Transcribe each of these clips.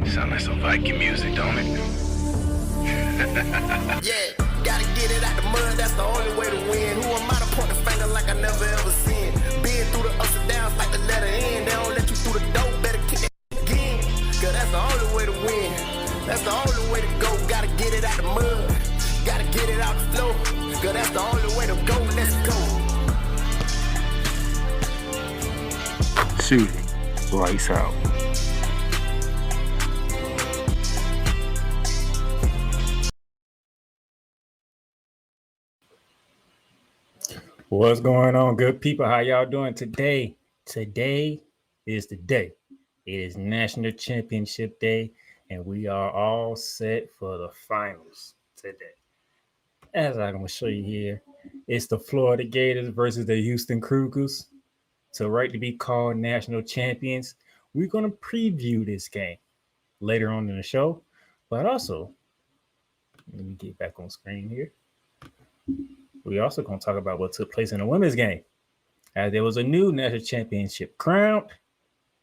Sound like some Viking music, don't it? Yeah, gotta get it out the mud, that's the only way to win. Who am I to point the finger like I never ever seen? Been through the ups and downs like the letter N. They don't let you through the door, better kick that again. Cause that's the only way to win. That's the only way to go. Gotta get it out the mud, gotta get it out the flow. Cause that's the only way to go, let's go. Shooting, lights out. What's going on, good people? How y'all doing today? Today is the day. It is National Championship Day, and we are all set for the finals today. As I'm going to show you here, it's the Florida Gators versus the Houston Cougars. To right to be called national champions. We're going to preview this game later on in the show, but also, let me get back on screen here. We're also going to talk about what took place in the women's game, as there was a new national championship crowned,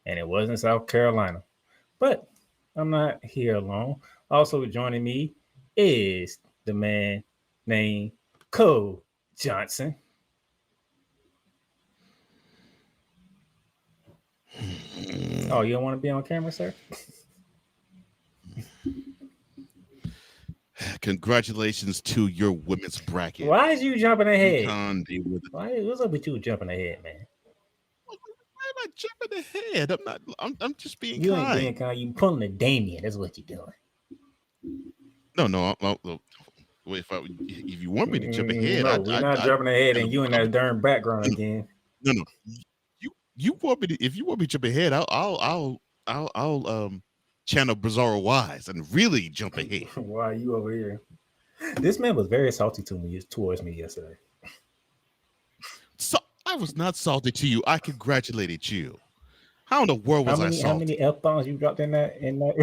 and it was in South Carolina. But I'm not here alone. Also joining me is the man named Cole Johnson. Oh, you don't want to be on camera, sir? Congratulations to your women's bracket. Why is you jumping ahead? What's up with you jumping ahead, man? Why am I jumping ahead? I'm not. I'm just being you kind. You ain't being kind. You pulling a Damien. That's what you're doing. No. If you want me to jump ahead, no, we're not jumping ahead, and you in that darn background again. No. You want me to? If you want me to jump ahead, I'll channel Bizarro Wise and really jump ahead. Why are you over here? This man was very salty towards me yesterday. So I was not salty to you. I congratulated you. How in the world was I salty? How many F-bombs you dropped in that in the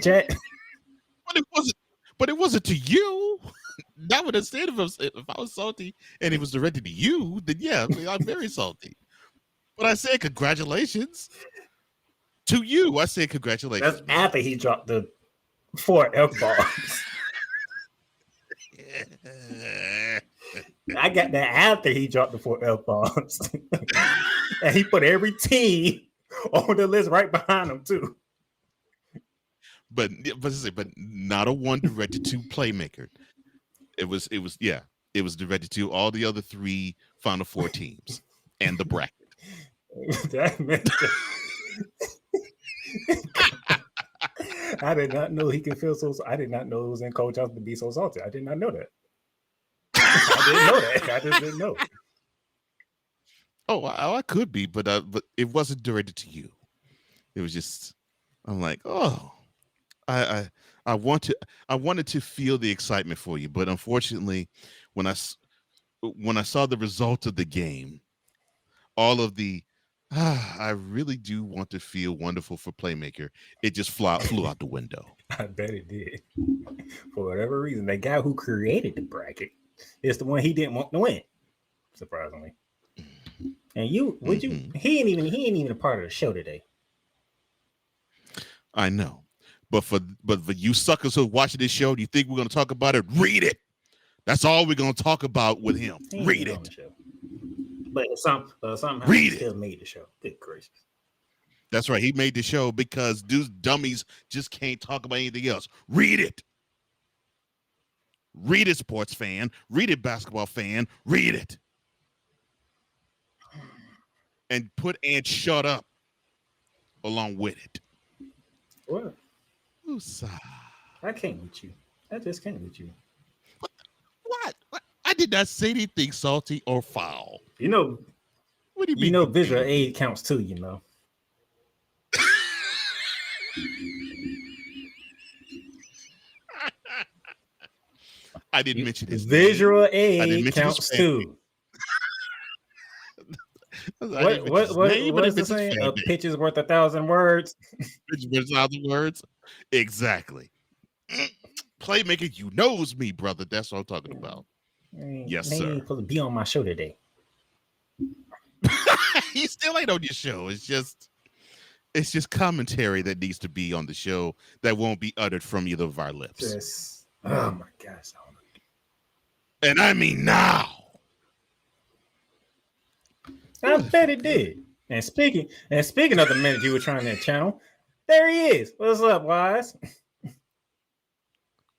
chat? But it wasn't to you. That would have said if I was salty and it was directed to you, then yeah, I'm very salty. But I said congratulations to you. I said congratulations. That's after he dropped the 4 F-bombs. I got that after he dropped the 4 F-bombs. And he put every team on the list right behind him too. But not a one directed to playmaker. It was directed to all the other 3 Final Four teams and the bracket. That meant I did not know he could feel so. I did not know it was in Coach Johnson to be so salty. I did not know that. I didn't know that. I just didn't know. Oh, I could be, but it wasn't directed to you. It was just, I'm like, oh, I wanted to feel the excitement for you, but unfortunately, when I saw the result of the game, all of the I really do want to feel wonderful for playmaker. It just flew out the window. I bet it did. For whatever reason, the guy who created the bracket is the one he didn't want to win. Surprisingly, and he ain't even a part of the show today. I know, but for you suckers who are watching this show, do you think we're going to talk about it? Read it. That's all we're going to talk about with him. Read it. But somehow he still made the show. Good gracious. That's right. He made the show because these dummies just can't talk about anything else. Read it. Read it, sports fan. Read it, basketball fan. Read it. And and shut up along with it. What? Woosah. I can't with you. I just can't with you. What? I did not say anything salty or foul. You know, what do you mean? You know, visual aid counts too, you know. I didn't mention his visual name. aid counts too. What is the saying? A pitch is worth 1,000 words. Pitch is worth 1,000 words. Exactly. Playmaker, you knows me, brother. That's what I'm talking about. Yes, sir. Ain't supposed to be on my show today. He still ain't on your show. It's just It's just commentary that needs to be on the show that won't be uttered from either of our lips. Just, oh my gosh. And I mean now. I bet it did. And speaking of the minute you were trying to channel, there he is. What's up, Wise?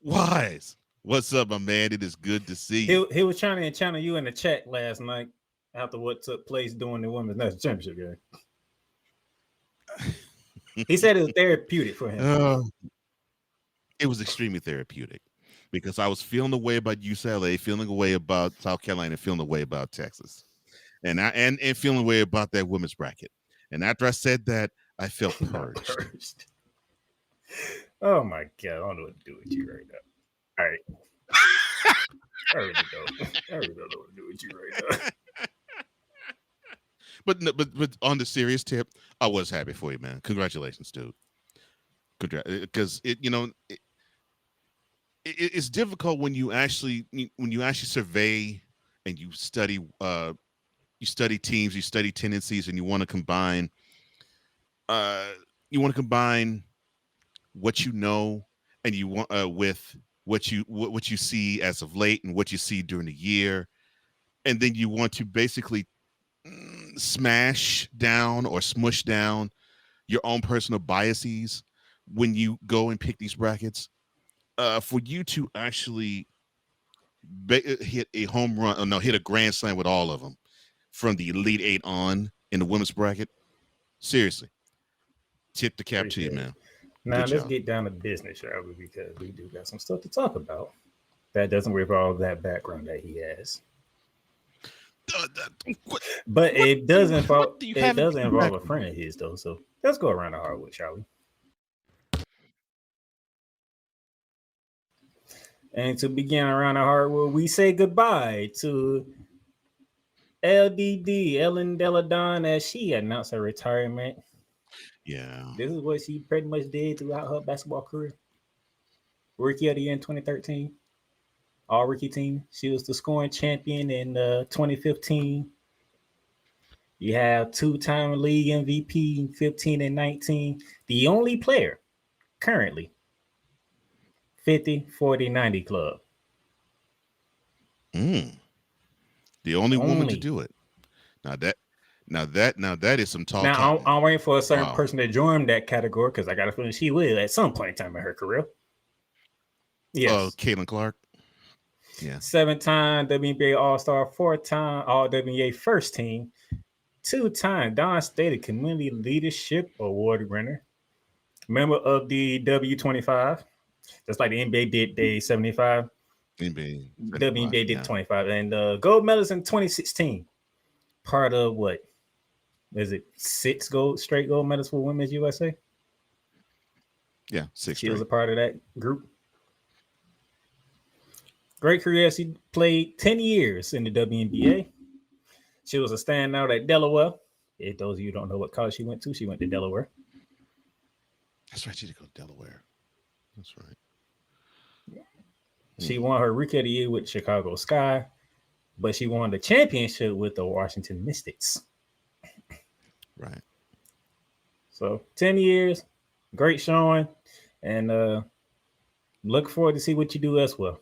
Wise. What's up, my man? It is good to see you. He was trying to channel you in the chat last night after what took place during the Women's National Championship game. He said it was therapeutic for him. It was extremely therapeutic because I was feeling the way about UCLA, feeling the way about South Carolina, feeling the way about Texas, and feeling the way about that women's bracket. And after I said that, I felt purged. Oh my God, I don't know what to do with you right now. All right. I really don't know what to do with you right now. But on the serious tip, I was happy for you, man. Congratulations, dude. Because it's difficult when you actually survey and you study teams, you study tendencies, and you want to combine what you know and you want with what you see as of late and what you see during the year, and then you want to basically smash down or smush down your own personal biases when you go and pick these brackets. For you to actually hit a home run, hit a grand slam with all of them from the Elite Eight on in the women's bracket, seriously, tip the cap to you, man. Now let's get down to business, shall we? Because we do got some stuff to talk about that doesn't involve that background that he has. But it does involve a friend of his, though. So let's go around the hardwood, shall we? And to begin around the hardwood, we say goodbye to LDD, Ellen Deladon, as she announced her retirement. Yeah. This is what she pretty much did throughout her basketball career. Rookie of the year in 2013. All rookie team. She was the scoring champion in 2015. You have two-time league MVP in 15 and 19. The only player currently 50, 40, 90 club. The only woman to do it. Now that is some talk. Now I'm waiting for a certain person to join that category because I got a feeling she will at some point in time in her career. Yes. Caitlin Clark. Yeah. 7-time WNBA All-Star, 4-time All-WNBA first team, 2-time Don State Community Leadership Award winner, member of the W25, just like the NBA did day 75. WNBA did 25, and gold medalist in 2016. Part of what? Is it 6 straight gold medals for Women's USA? Yeah, 6. She was a part of that group. Great career. She played 10 years in the WNBA. She was a standout at Delaware. If those of you don't know what college she went to Delaware. That's right. She did go to Delaware. That's right. She won her Rookie of the Year with Chicago Sky, but she won the championship with the Washington Mystics. Right. So 10 years, great showing, and look forward to see what you do as well.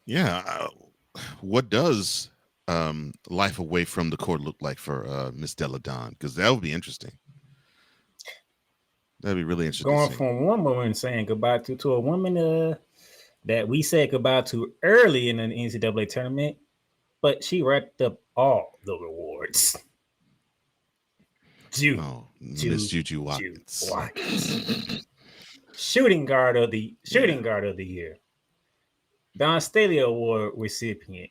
Yeah. What does life away from the court look like for Miss Deladon? Because that would be interesting. That'd be really interesting. Going from one woman saying goodbye to a woman that we said goodbye to early in the NCAA tournament, but she racked up all the rewards. Miss Juju Watkins. Shooting guard of the year. Don Staley Award recipient.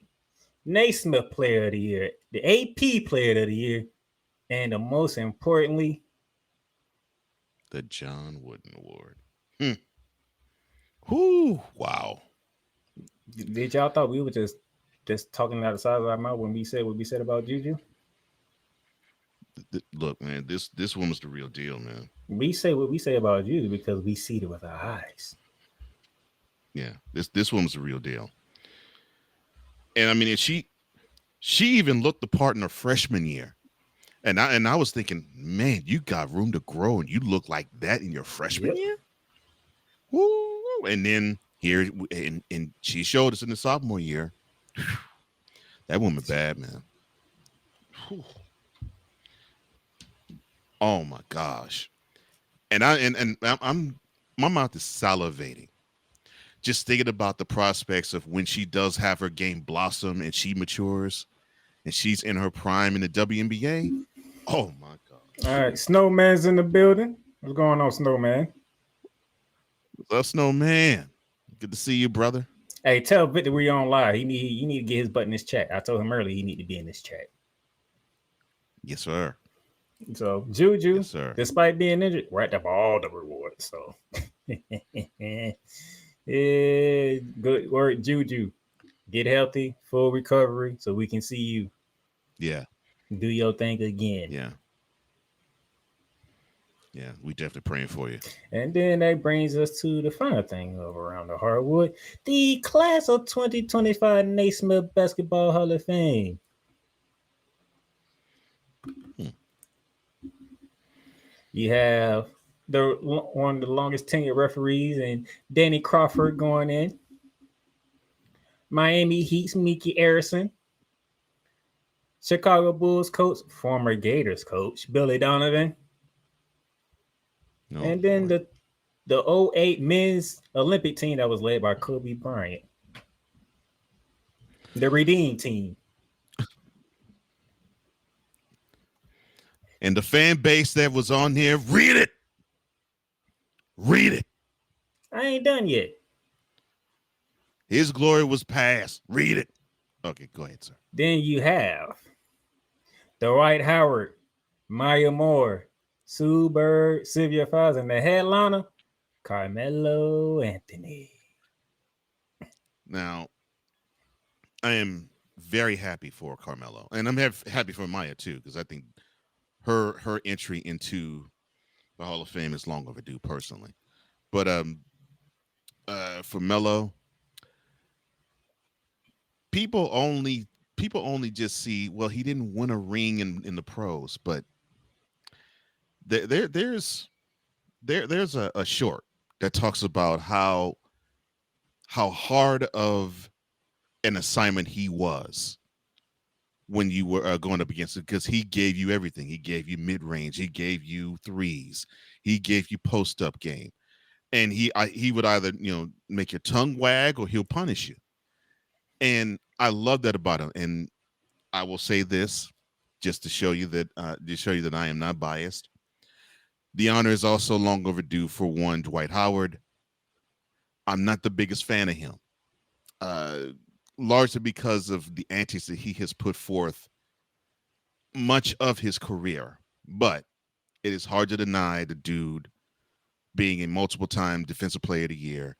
Naismith Player of the Year. The AP Player of the Year. And the most importantly, the John Wooden Award. Whoo! Wow. Did y'all thought we were just talking out the side of our mouth when we said what we said about Juju? Look, man, this woman's the real deal, man. We say what we say about Juju because we see it with our eyes. Yeah, this woman's the real deal. And I mean, she even looked the part in her freshman year. And I was thinking, man, you got room to grow, and you look like that in your freshman year. Woo! And then here, and she showed us in the sophomore year. That woman bad, man. Whew. Oh my gosh! And I'm my mouth is salivating just thinking about the prospects of when she does have her game blossom and she matures and she's in her prime in the WNBA. Oh my god! All right, Snowman's in the building. What's going on, Snowman? What's up, Snowman? Good to see you, brother. Hey, tell Victor we on live. You need to get his butt in this chat. I told him earlier he need to be in this chat. Yes, sir. So Juju, Yes, sir. despite being injured, right up all the rewards. So yeah, good work, Juju. Get healthy, full recovery, so we can see you. Yeah. Do your thing again. Yeah. Yeah, we definitely praying for you. And then that brings us to the final thing of Around the Hardwood, the class of 2025 Naismith Basketball Hall of Fame. You have one of the longest tenured referees and Danny Crawford going in. Miami Heat's Mickey Arison. Chicago Bulls coach, former Gators coach, Billy Donovan. No, and then the 08 men's Olympic team that was led by Kobe Bryant. The Redeem team. And the fan base that was on here, read it. Read it. I ain't done yet. His glory was past. Read it. Okay, go ahead, sir. Then you have Dwight Howard, Maya Moore, Sue Bird, Sylvia Fowles, and the headliner, Carmelo Anthony. Now, I am very happy for Carmelo, and I'm happy for Maya too, because I think her entry into the Hall of Fame is long overdue, personally. But for Melo, people only just see, well, he didn't win a ring in the pros, but there's a short that talks about how hard of an assignment he was when you were going up against it, because he gave you everything. He gave you mid-range, he gave you threes, he gave you post-up game, and he would either make your tongue wag or he'll punish you. And I love that about him. And I will say this just to show you that I am not biased. The honor is also long overdue for one Dwight Howard. I'm not the biggest fan of him, largely because of the antics that he has put forth much of his career. But it is hard to deny the dude being a multiple-time Defensive Player of the Year.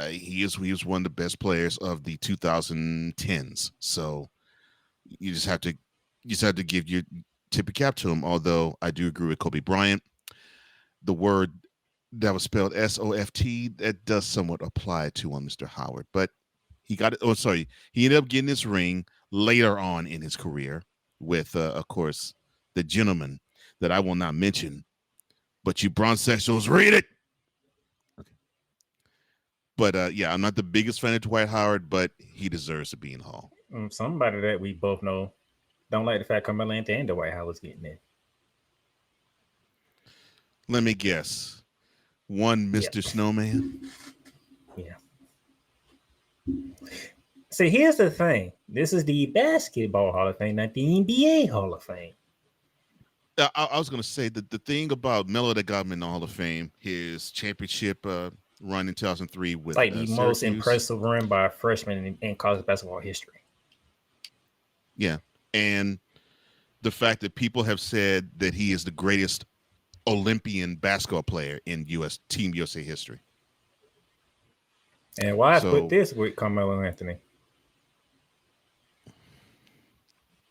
He was one of the best players of the 2010s. So you just have to give your tip of cap to him. Although I do agree with Kobe Bryant, the word that was spelled S-O-F-T, that does somewhat apply to Mr. Howard. But he got it. Oh, sorry, he ended up getting this ring later on in his career with, of course, the gentleman that I will not mention. But you bronzesexuals, read it. But yeah, I'm not the biggest fan of Dwight Howard, but he deserves to be in the Hall. Somebody that we both know don't like the fact Carmelo Anthony and Dwight Howard's getting in. Let me guess. One Mr. Snowman? Yeah. See, here's the thing. This is the Basketball Hall of Fame, not the NBA Hall of Fame. I was going to say that the thing about Melo that got him in the Hall of Fame, his championship run in 2003 with like the most Syracuse. Impressive run by a freshman in college basketball history. Yeah, and the fact that people have said that he is the greatest Olympian basketball player in Team USA history. And why I put this with Carmelo Anthony?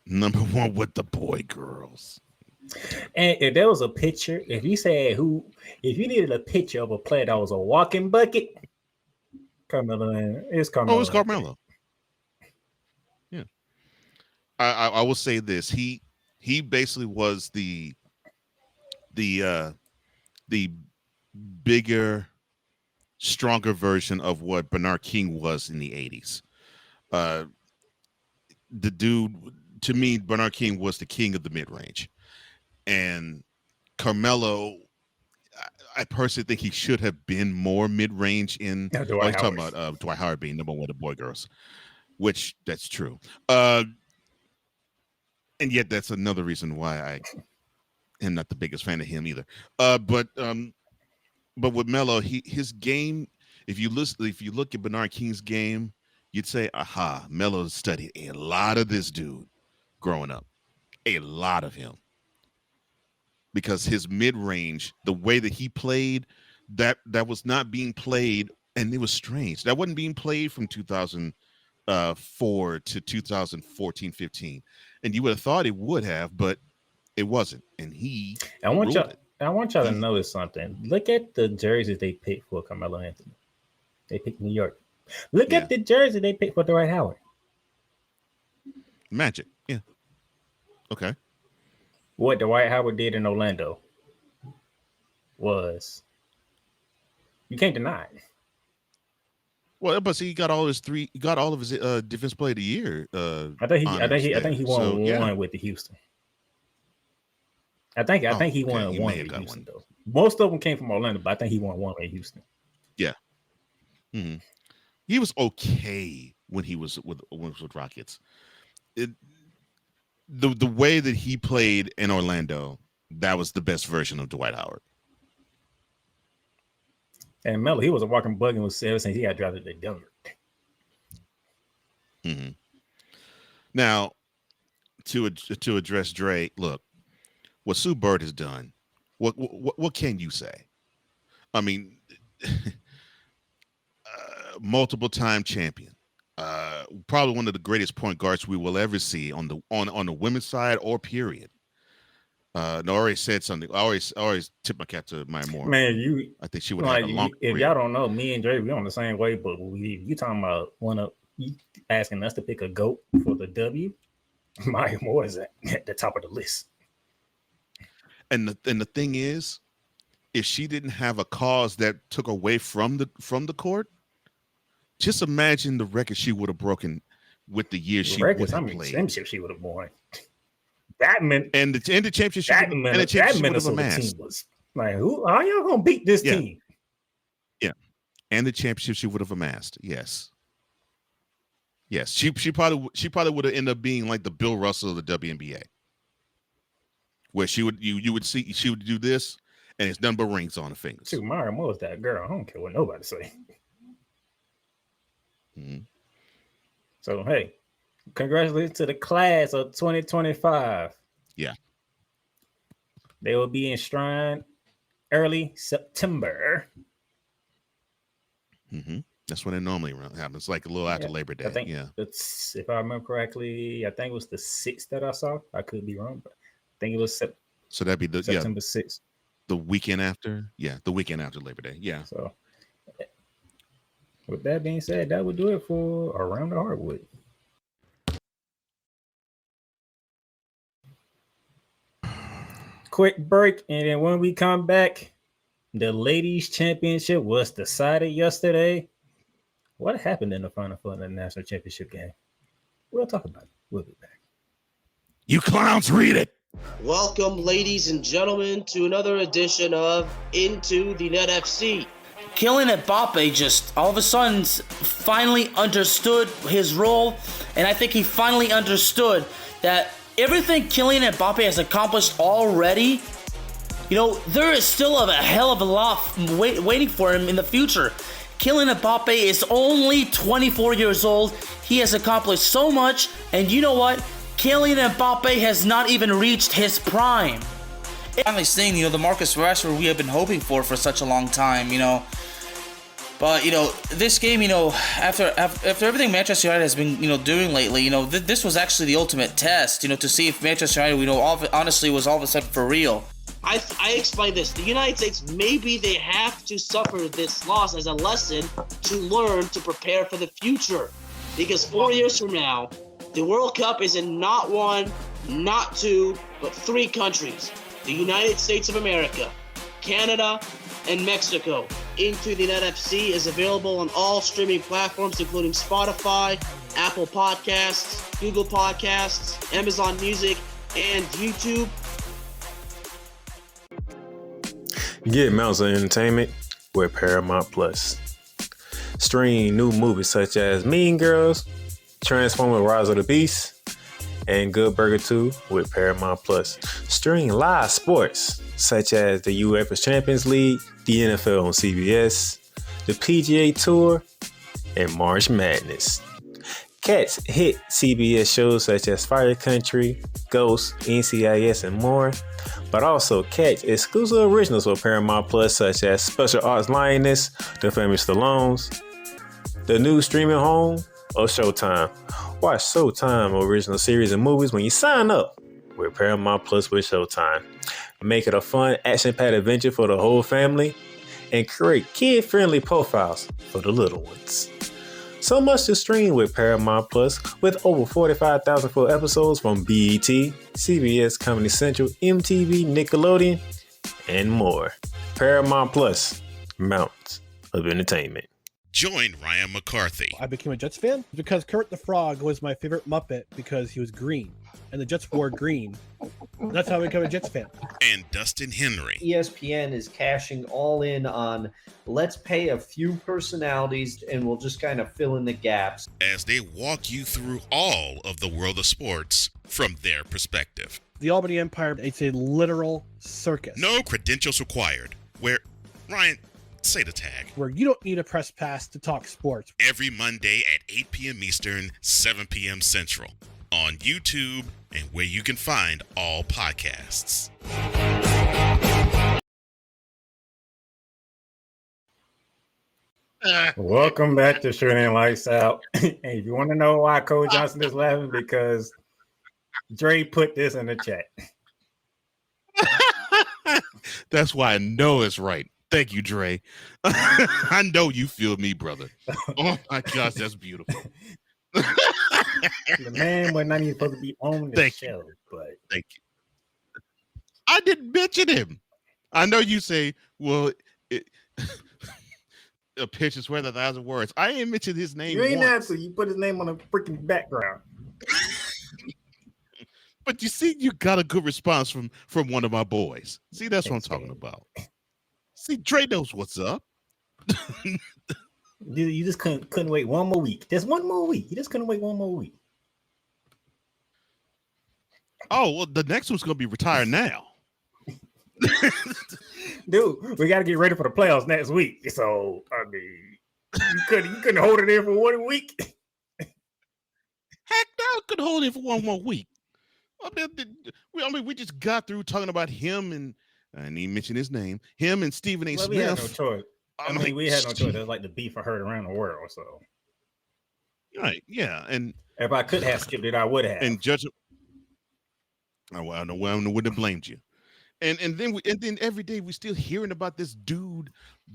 Number one with the boy girls. And if there was a picture, if you needed a picture of a player that was a walking bucket, Carmelo, it's Carmelo. Oh, it's Carmelo. Yeah. I will say this. He He basically was the bigger, stronger version of what Bernard King was in the 80s. The dude, to me, Bernard King was the king of the mid-range. And Carmelo, I personally think he should have been more mid-range in. Dwight He's talking Howard. about Dwight Howard being number one of the boy girls, which that's true. And yet that's another reason why I am not the biggest fan of him either. But with Melo, his game, if you look at Bernard King's game, you'd say, aha, Melo studied a lot of this dude growing up. A lot of him. Because his mid-range, the way that he played, that was not being played, and it was strange. That wasn't being played from 2004 to 2014, 15. And you would have thought it would have, but it wasn't. And I want y'all to notice something. Look at the jerseys they picked for Carmelo Anthony. They picked New York. Look at the jersey they picked for Dwight Howard. Magic. Yeah. Okay. What Dwight Howard did in Orlando was, you can't deny it. Well, but see, he got all of his defense player of the year. I think he won one with the Houston. I think he won one with Houston though. Most of them came from Orlando, but I think he won one with Houston. Yeah. Mm-hmm. He was okay when he was with Rockets. The way that he played in Orlando, that was the best version of Dwight Howard. And Melo, he was a walking bug and was ever since he got drafted to Denver. Mm-hmm. Now, to address Dre, look, what Sue Bird has done, what can you say? I mean, multiple time champion, probably one of the greatest point guards we will ever see on the women's side or period. I already said something. I always tip my cap to Maya Moore. Man, I think she would have a long if career. y'all don't know, me and Dre, we on the same way, but you talking about you asking us to pick a GOAT for the W, Maya Moore is at the top of the list. And the thing is, if she didn't have a cause that took away from the court, just imagine the record she would have broken with the year she would have played. Championship she would have won. That meant and the championship she would have amassed. Was like, how y'all gonna beat this team? Yeah, and the championship she would have amassed. Yes. She probably would have ended up being like the Bill Russell of the WNBA, where you would see she would do this, and it's nothing but rings on the fingers. Shoot, Maya Moore was that girl. I don't care what nobody say. Mm-hmm. So hey, congratulations to the class of 2025. Yeah, they will be enshrined early September. Mm-hmm. That's when it normally happens, like a little after Labor Day. I think it's, if I remember correctly, I think it was the 6th that I saw. I could be wrong, but I think it was so that'd be September 6th. The weekend after? Yeah, the weekend after Labor Day. Yeah. So with that being said, that would do it for Around the Hardwood. Quick break, and then when we come back, the ladies' championship was decided yesterday. What happened in the Final Four in the national championship game? We'll talk about it. We'll be back. You clowns, read it. Welcome, ladies and gentlemen, to another edition of Into the Net FC. Kylian Mbappe just all of a sudden finally understood his role, and I think he finally understood that everything Kylian Mbappe has accomplished already, there is still a hell of a lot waiting for him in the future. Kylian Mbappe is only 24 years old. He has accomplished so much, and you know what? Kylian Mbappe has not even reached his prime. Finally seeing, the Marcus Rashford we have been hoping for such a long time, But, this game, after everything Manchester United has been, doing lately, this was actually the ultimate test, to see if Manchester United, honestly was all of a sudden for real. I explained this. The United States, maybe they have to suffer this loss as a lesson to learn to prepare for the future. Because 4 years from now, the World Cup is not won, not 2, but 3 countries, the United States of America, Canada, and Mexico. Into the NFC is available on all streaming platforms, including Spotify, Apple Podcasts, Google Podcasts, Amazon Music, and YouTube. Get mounts of entertainment with Paramount Plus. Stream new movies such as Mean Girls, Transformers: Rise of the Beast, and Good Burger 2 with Paramount Plus. Stream live sports such as the UEFA Champions League, the NFL on CBS, the PGA Tour, and March Madness. Catch hit CBS shows such as Fire Country, Ghost, NCIS, and more, but also catch exclusive originals for Paramount Plus such as Special Arts Lioness, The Famous Stallones, the new streaming home, or Showtime. Watch Showtime original series and movies when you sign up with Paramount Plus with Showtime. Make it a fun, action-packed adventure for the whole family and create kid-friendly profiles for the little ones. So much to stream with Paramount Plus, with over 45,000 full episodes from BET, CBS, Comedy Central, MTV, Nickelodeon, and more. Paramount Plus, mountains of entertainment. Join Ryan McCarthy. I became a Jets fan because Kermit the Frog was my favorite Muppet because he was green, and the Jets wore green. That's how I became a Jets fan. And Dustin Henry. ESPN is cashing all in on let's pay a few personalities and we'll just kind of fill in the gaps. As they walk you through all of the world of sports from their perspective. The Albany Empire, it's a literal circus. No credentials required. Where, Ryan, say the tag. Where you don't need a press pass to talk sports. Every Monday at 8 p.m. Eastern, 7 p.m. Central. On YouTube and where you can find all podcasts. Welcome back to Shooting Lights Out. Hey, if you want to know why Coach Johnson is laughing, because Dre put this in the chat. That's why I know it's right. Thank you, Dre. I know you feel me, brother. Oh my gosh, that's beautiful. The man was not even supposed to be on the show, but thank you. I didn't mention him. I know you say, well, a pitch is worth 1,000 words. I ain't mentioned his name. You ain't once. have to. You put his name on the freaking background. But you see, you got a good response from one of my boys. See, that's what I'm talking about. See, Dre knows what's up. You just couldn't wait one more week. Just one more week. You just couldn't wait one more week. Oh, well, the next one's going to be retired now. Dude, we got to get ready for the playoffs next week. So, I mean, you couldn't hold it in for 1 week. Heck no, I could hold it for one more week. I mean, we just got through talking about him and I didn't even mention his name. Him and Stephen A. Smith. We had no choice. I mean, we had no choice. It It was like the beef I heard around the world. So, right, yeah, and if I could have skipped it, I would have. And judge. I wouldn't have blamed you. And then every day we still hearing about this dude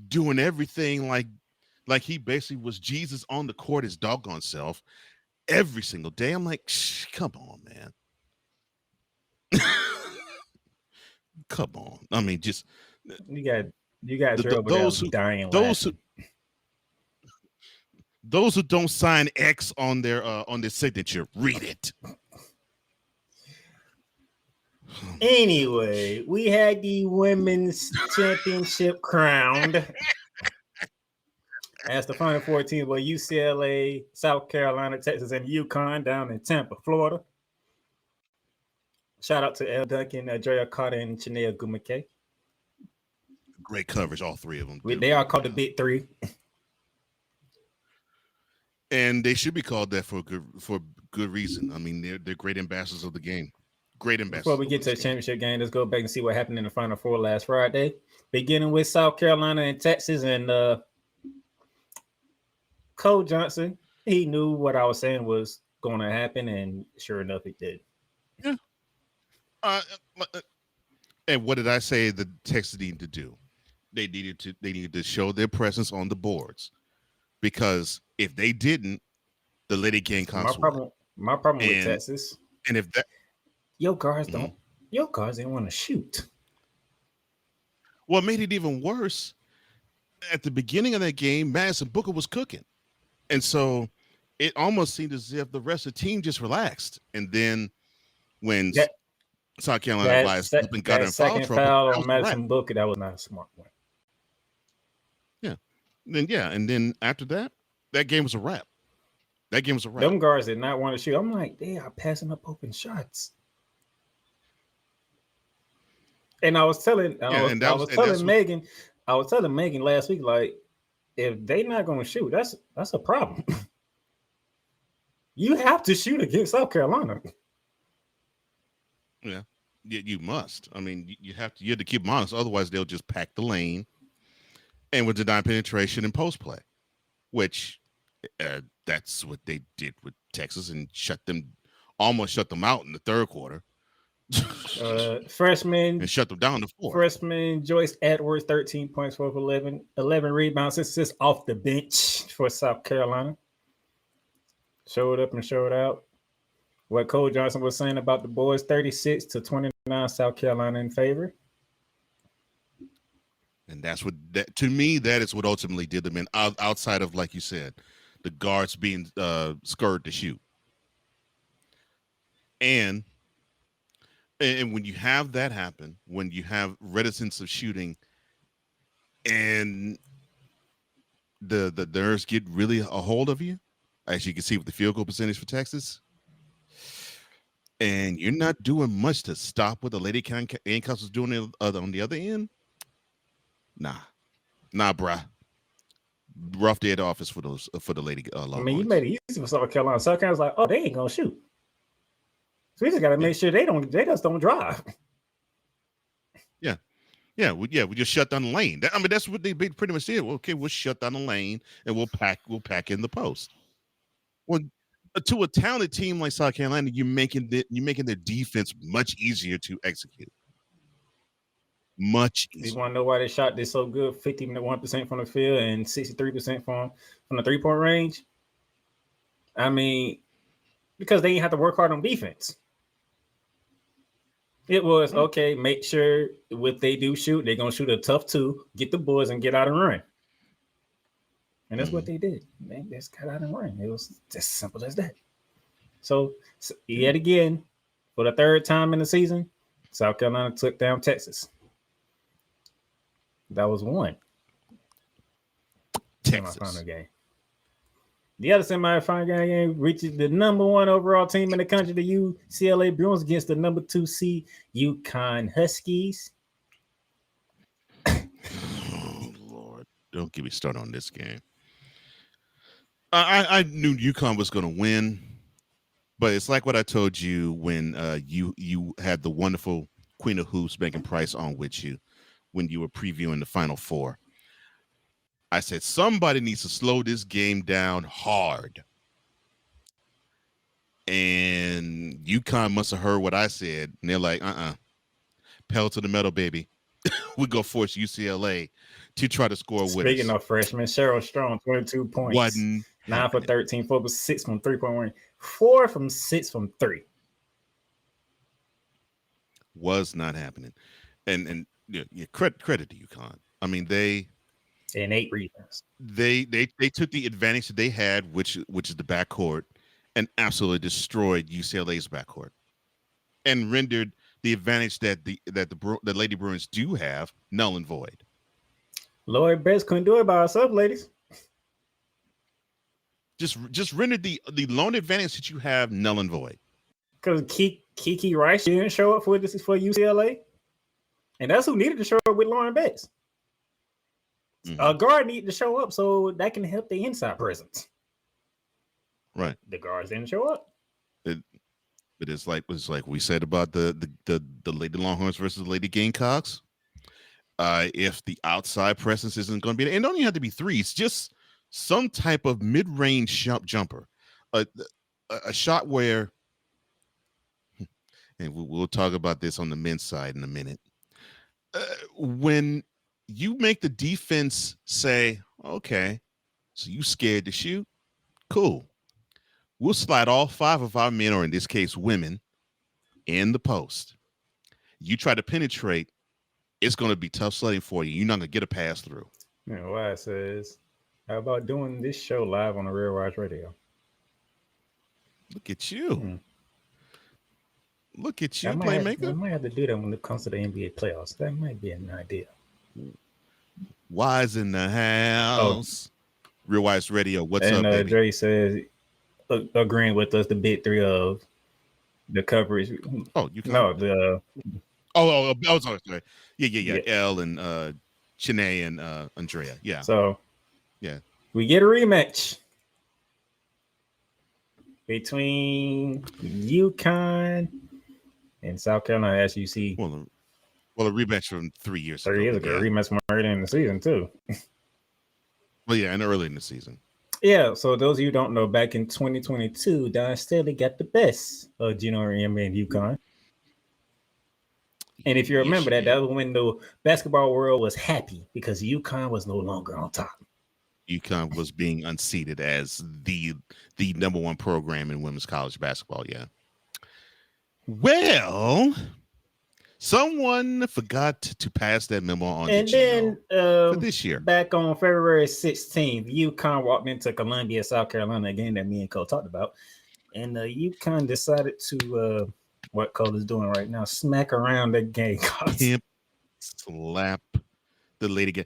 doing everything like he basically was Jesus on the court, his doggone self, every single day. I'm like, come on, man. Come on. I mean, just you got those who dying. Those who don't sign X on their signature, read it. Anyway, we had the women's championship crowned as the Final Four teams were UCLA, South Carolina, Texas, and UConn down in Tampa, Florida. Shout out to El Duncan, Drea Carter, and Chinea Gumake. Great coverage, all three of them. They are called the Big Three. And they should be called that for good reason. I mean, they're great ambassadors of the game. Great ambassadors. Before we get to the championship game, let's go back and see what happened in the Final Four last Friday. Beginning with South Carolina and Texas, and Coach Johnson, he knew what I was saying was going to happen, and sure enough, it did. Yeah. And what did I say the Texans needed to do? They needed to show their presence on the boards, because if they didn't, the Lady Gamecocks. My problem with Texas, and if that, Your guards Mhm. don't. Your guards didn't want to shoot. What made it even worse, at the beginning of that game, Madison Booker was cooking. And so it almost seemed as if the rest of the team just relaxed. And then when That South Carolina by his slip and got that in foul second trouble, foul that on was a wrap. Madison Booker, that was not a smart one. Yeah. And then after that, that game was a wrap. Them guards did not want to shoot. I'm like, they are passing up open shots. And I was telling Megan last week, like, if they not going to shoot, that's a problem. You have to shoot against South Carolina. Yeah, you must. I mean, you have to keep them honest. Otherwise, they'll just pack the lane and with deny penetration and post play, which that's what they did with Texas and almost shut them out in the third quarter. Freshman and shut them down to 4. Freshman Joyce Edwards, 13 points for 11 rebounds, assists off the bench for South Carolina. Showed up and showed out. What Cole Johnson was saying about the boys, 36-29, South Carolina in favor. And to me, that is what ultimately did them in, outside of, like you said, the guards being scared to shoot. And when you have that happen, when you have reticence of shooting and the nerves get really a hold of you, as you can see with the field goal percentage for Texas, and you're not doing much to stop what the Lady Gamecocks was doing on the other end, nah, bruh. Rough day at the office for the Lady Longhorns. I mean, you made it easy for South Carolina. South Carolina's like, oh, they ain't gonna shoot. So we just got to make sure they just don't drive. Yeah, we just shut down the lane. That's what they pretty much did. Well, okay, we'll shut down the lane and we'll pack in the post. Well, to a talented team like South Carolina, you're making their defense much easier to execute. Much easier. You want to know why they shot this so good? 51% from the field and 63% from the 3-point range. I mean, because they didn't have to work hard on defense. It was, okay, make sure if they do shoot, they're going to shoot a tough 2, get the boys and get out and run. And that's what they did. They just got out and run. It was just simple as that. So yet again, for the third time in the season, South Carolina took down Texas. That was one. Texas. Semifinal game. The other semifinal game reaches the number 1 overall team in the country, the UCLA Bruins, against the number 2 seed UConn Huskies. Oh, Lord. Don't get me started on this game. I knew UConn was going to win, but it's like what I told you when you had the wonderful Queen of Hoops, Megan Price, on with you when you were previewing the Final Four. I said, somebody needs to slow this game down hard. And UConn must have heard what I said. And they're like, pedal to the metal, baby. We're going to force UCLA to try to score with us. Speaking of freshmen, Cheryl Strong, 22 points. 9 for 13, 4 for 6 from 3-point range. 4 from 6 from 3. Was not happening. And credit to UConn. I mean, they... And 8 rebounds. They took the advantage that they had, which is the backcourt, and absolutely destroyed UCLA's backcourt, and rendered the advantage that the Lady Bruins do have null and void. Lloyd Best couldn't do it by herself, ladies. Just rendered the lone advantage that you have null and void. Because Kiki Rice didn't show up for UCLA, and that's who needed to show up with Lauren Betts. A guard needed to show up so that can help the inside presence. Right. The guards didn't show up. But it's like we said about the Lady Longhorns versus the Lady Gamecocks. If the outside presence isn't going to be there, and it don't even have to be 3, it's just some type of mid-range jumper, a shot where, and we'll talk about this on the men's side in a minute. When you make the defense say, okay, so you scared to shoot? Cool. We'll slide all 5 of our men, or in this case, women, in the post. You try to penetrate, it's going to be tough sledding for you. You're not going to get a pass through. You know, why it says, how about doing this show live on the Real Watch Radio? Look at you. Look at you, I playmaker. might have to do that when it comes to the NBA playoffs. That might be an idea. Wise in the house. Real Wise Radio. What's up, baby? Dre says, agreeing with us, the big three of the coverage. Oh, you can. No, the. Sorry. Yeah. Elle and Chanae and Andrea. Yeah. So, yeah, we get a rematch between UConn and South Carolina, as you see. Well, a rematch from 3 years ago. 3 years ago, a rematch from earlier in the season too. Well, yeah, and early in the season. Yeah, so those of you who don't know, back in 2022, Don Staley got the best of Gino Auriemma and UConn. And if you remember that was when the basketball world was happy because UConn was no longer on top. UConn was being unseated as the number one program in women's college basketball. Yeah. Well, someone forgot to pass that memo on. And to then for this year, back on February 16th, UConn walked into Columbia, South Carolina, a game that me and Cole talked about. And UConn decided to what Cole is doing right now, smack around the game. Slap the Lady Game.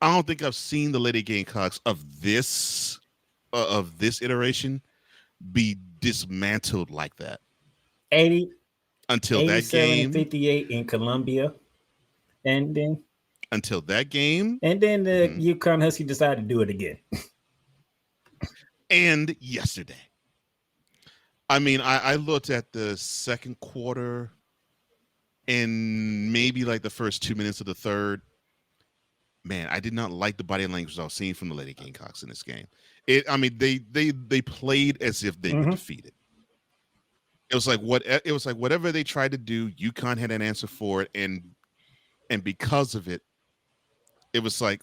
I don't think I've seen the Lady Gamecocks of this iteration be dismantled like that. 80 until that game, 58 in Columbia, and then until that game, and then the UConn Huskies decided to do it again. And yesterday, I mean, I looked at the second quarter and maybe like the first 2 minutes of the third. Man, I did not like the body language I was seeing from the Lady Gamecocks in this game. They played as if they were defeated. It was like whatever they tried to do, UConn had an answer for it, and because of it, it was like,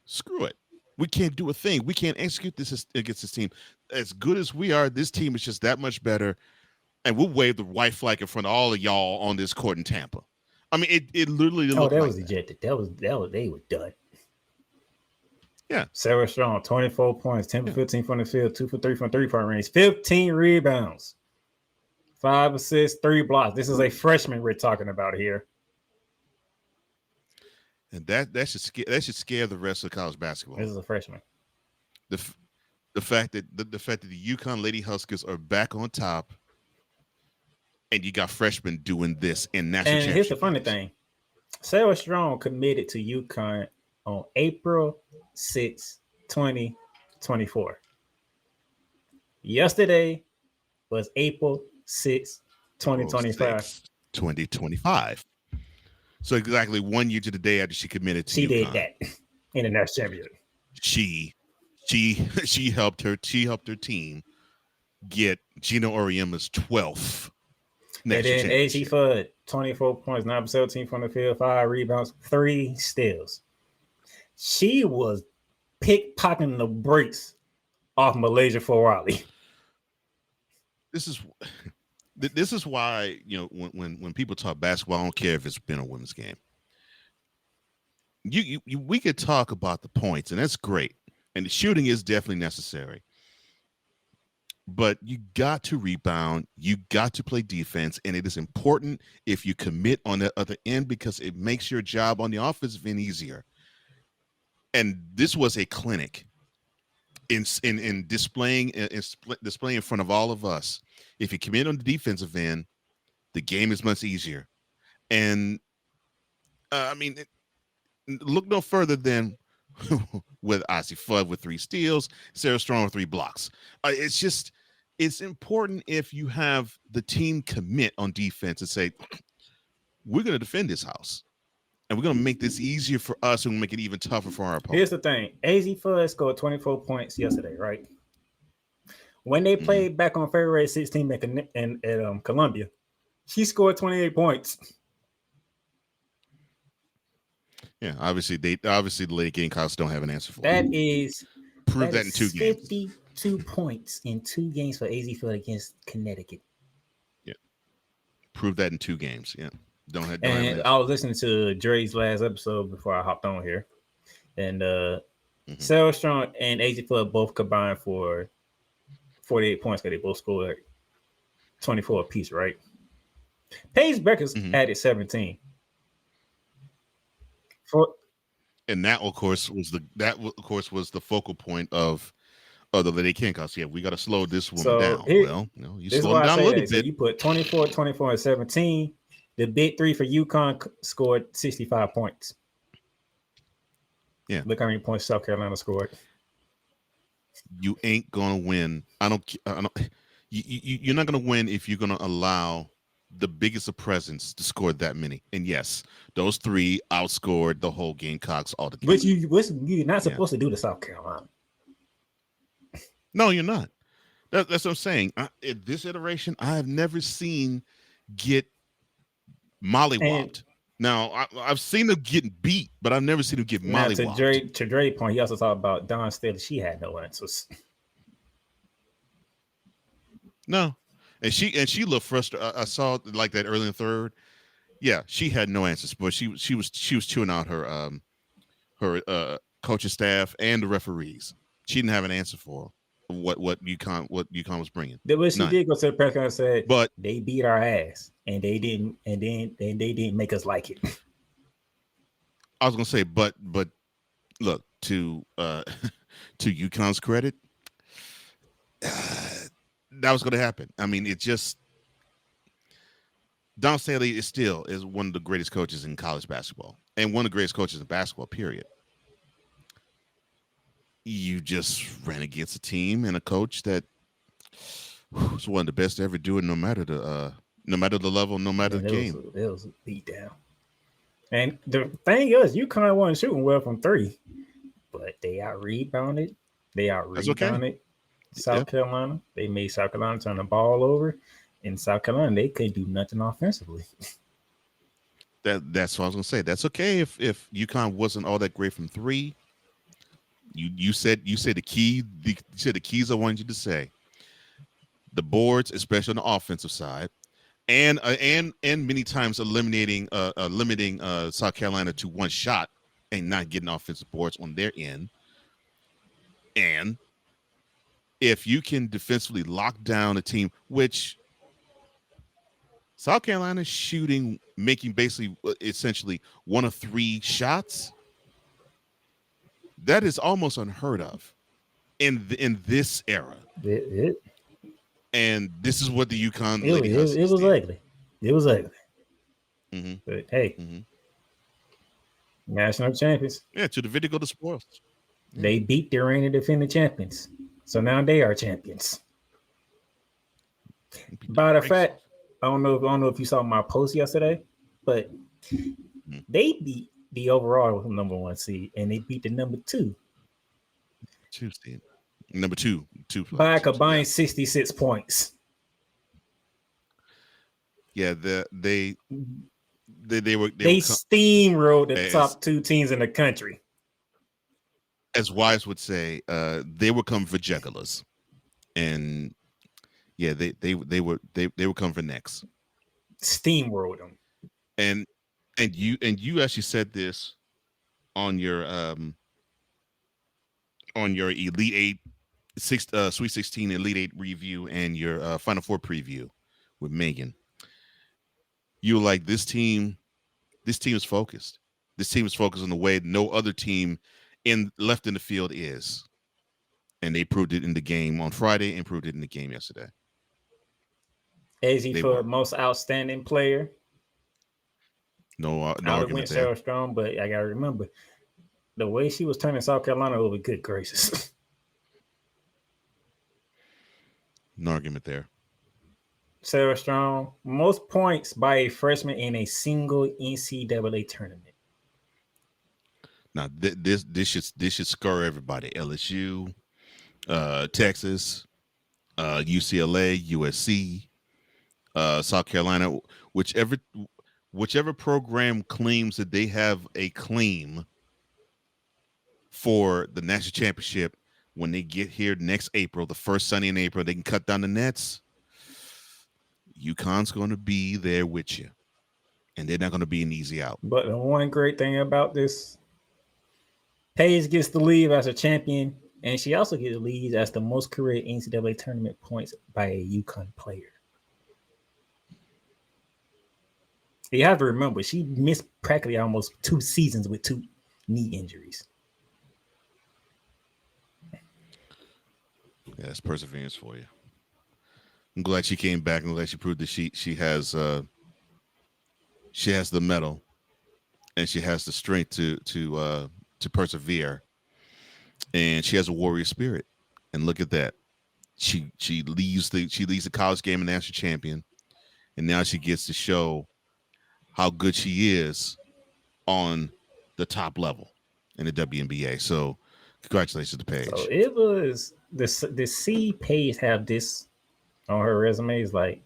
screw it. We can't do a thing. We can't execute this against this team. As good as we are, this team is just that much better, and we'll wave the white flag in front of all of y'all on this court in Tampa. I mean, it literally looked that like was ejected. That was they were done. Yeah. Sarah Strong, 24 points, 10 for 15 from the field, 2 for 3 from 3-point range, 15 rebounds, 5 assists, 3 blocks. This is a freshman we're talking about here. And that should scare the rest of college basketball. This is a freshman. The fact that the UConn Lady Huskies are back on top, and you got freshmen doing this in national championship. And here's the funny thing: Sarah Strong committed to UConn on April 6, 2024. Yesterday was April 6, 2025. 2025. So exactly 1 year to the day after she committed to UConn. She did that in the national championship. She helped her team get Gino Auriemma's 12th. And then AG Fudd, 24 points, 9 for 17 from the field, 5 rebounds, 3 steals. She was pickpocketing the brakes off Malaysia for Raleigh. This is why, you know, when people talk basketball, I don't care if it's been a women's game. We could talk about the points, and that's great, and the shooting is definitely necessary. But you got to rebound, you got to play defense, and it is important if you commit on the other end because it makes your job on the offensive end easier. And this was a clinic in displaying in front of all of us. If you commit on the defensive end, the game is much easier. And I mean, look no further than with Ozzie Fudd with 3 steals, Sarah Strong with 3 blocks. It's important if you have the team commit on defense and say, we're going to defend this house. And we're going to make this easier for us and make it even tougher for our opponent. Here's the thing. AZ Fudd scored 24 points yesterday, right? When they played back on February 16th at Columbia, she scored 28 points. Yeah, obviously the Lady Gamecocks don't have an answer for that. That is 2 games. 52 points in 2 games for AZ Fudd against Connecticut. Yeah. Proved that in 2 games. Yeah. Don't have And I was listening to Dre's last episode before I hopped on here. And Sarah Strong and AJ Flood both combined for 48 points because they both scored 24 apiece, right? Paige Becker's added 17. And that, of course, was the focal point of the Lady Kingos. Yeah, we got to slow this woman down. You slow them down a little bit. So you put 24, 24, and 17. The big three for UConn scored 65 points. Yeah. Look how many points South Carolina scored. You ain't gonna win. You're not gonna win if you're gonna allow the biggest of presence to score that many. And yes, those 3 outscored the whole Gamecocks altogether. Which you're not supposed to do to South Carolina. No, you're not. That's what I'm saying. In this iteration, I have never seen get mollywopped. Now, I've seen them getting beat, but I've never seen them get mollywopped. To Dre's point, he also talked about Dawn Staley. She had no answers. No. And she looked frustrated. I saw like that early in the third. Yeah, she had no answers, but she was chewing out her coaching staff and the referees. She didn't have an answer for what UConn was bringing. But she did go to the press conference and said, but they beat our ass and they didn't they didn't make us like it. I was gonna say, but look, to UConn's credit, that was going to happen. I mean, it just Don Staley is one of the greatest coaches in college basketball and one of the greatest coaches in basketball, period. You just ran against a team and a coach that was one of the best to ever do it, no matter the level, no matter the game. It was a beat down. And the thing is, UConn wasn't shooting well from 3, but they out-rebounded. South Carolina. They made South Carolina turn the ball over. In South Carolina, they couldn't do nothing offensively. That's what I was gonna say. That's okay if UConn wasn't all that great from 3. You said the keys I wanted you to say. The boards, especially on the offensive side, and many times limiting South Carolina to 1 shot and not getting offensive boards on their end. And if you can defensively lock down a team, which South Carolina is making basically essentially 1 of 3 shots, that is almost unheard of in this era. And this is what the UConn Lady Huskies it was did. ugly. It was ugly. Mm-hmm. But hey, national champions. Yeah, to the video go the spoils. They beat the reigning defending champions. So now they are champions. By the fact, I don't know if you saw my post yesterday, but they beat the overall number 1 seed and they beat the number 2. 2 seed. Number 2 by a combined 66 points. Yeah, they steamrolled the top 2 teams in the country. As Wise would say, they were coming for jugglers, and yeah, they were coming for necks. Steamrolled them, and you actually said this on your Elite 8 Sweet 16 Elite 8 review and your Final Four preview with Megan. You were like, this team is focused. This team is focused on the way no other team left in the field is. And they proved it in the game on Friday and proved it in the game yesterday. AZ for most outstanding player. No argument argument there. Sarah Strong, but I gotta remember the way she was turning South Carolina over. Good gracious. No argument there. Sarah Strong, most points by a freshman in a single NCAA tournament. Now this should scare everybody. LSU, Texas, UCLA, USC, South Carolina, whichever program claims that they have a claim for the national championship when they get here next April, the first Sunday in April, they can cut down the nets. UConn's going to be there with you, and they're not going to be an easy out. But the one great thing about this, Paige gets to leave as a champion, and she also gets to leave as the most career NCAA tournament points by a UConn player. You have to remember, she missed practically almost 2 seasons with 2 knee injuries. Yeah, that's perseverance for you. I'm glad she came back. I'm glad she proved that she has the mettle, and she has the strength to persevere, and she has a warrior spirit. And look at that. She leaves the college game a national champion, and now she gets to show how good she is on the top level in the WNBA. So congratulations to Paige. So it was the C Paige have this on her resume is like,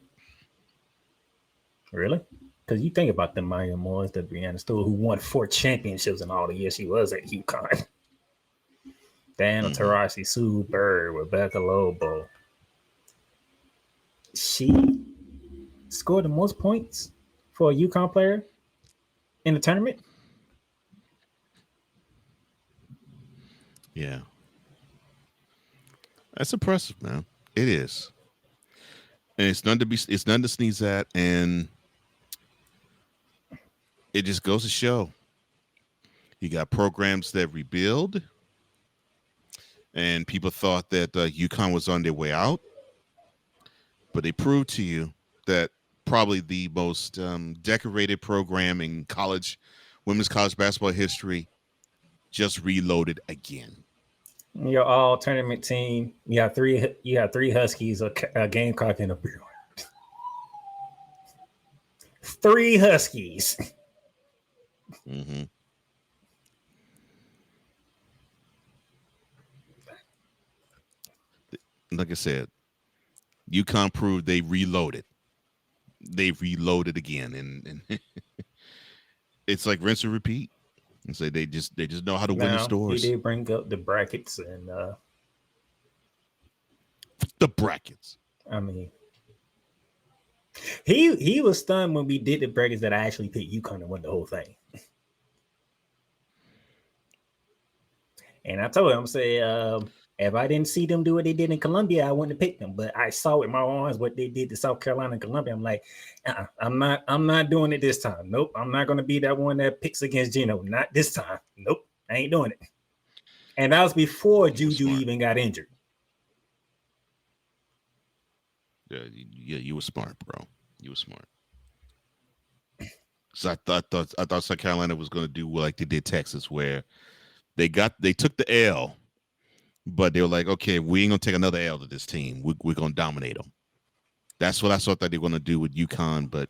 really? Because you think about the Maya Moores, the Brianna Stewart, who won 4 championships in all the years she was at UConn. Diana Taurasi, Sue Bird, Rebecca Lobo. She scored the most points for a UConn player in the tournament. Yeah. That's impressive, man. It is. And it's none to sneeze at, and it just goes to show you got programs that rebuild, and people thought that UConn was on their way out, but they proved to you that probably the most decorated program in women's college basketball history just reloaded again. Your all tournament team, you have three Huskies, a Gamecock, and a Bear. 3 Huskies. Mm-hmm. Like I said, UConn proved they reloaded. They reloaded again, and it's like rinse and repeat. And say they just know how to win the stores. He did bring up the brackets, and the brackets. I mean, he was stunned when we did the brackets that I actually picked UConn to win the whole thing. And I told him, if I didn't see them do what they did in Columbia, I wouldn't have picked them. But I saw with my own eyes what they did to South Carolina and Columbia. I'm like, I'm not doing it this time. Nope, I'm not going to be that one that picks against Gino. Not this time. Nope, I ain't doing it. And that was before Juju even got injured. Yeah, you were smart, bro. You were smart. So I thought South Carolina was going to do like they did Texas, where they took the L. But they were like, okay, we ain't gonna take another L to this team. We're gonna dominate them. That's what I thought that they were gonna do with UConn. But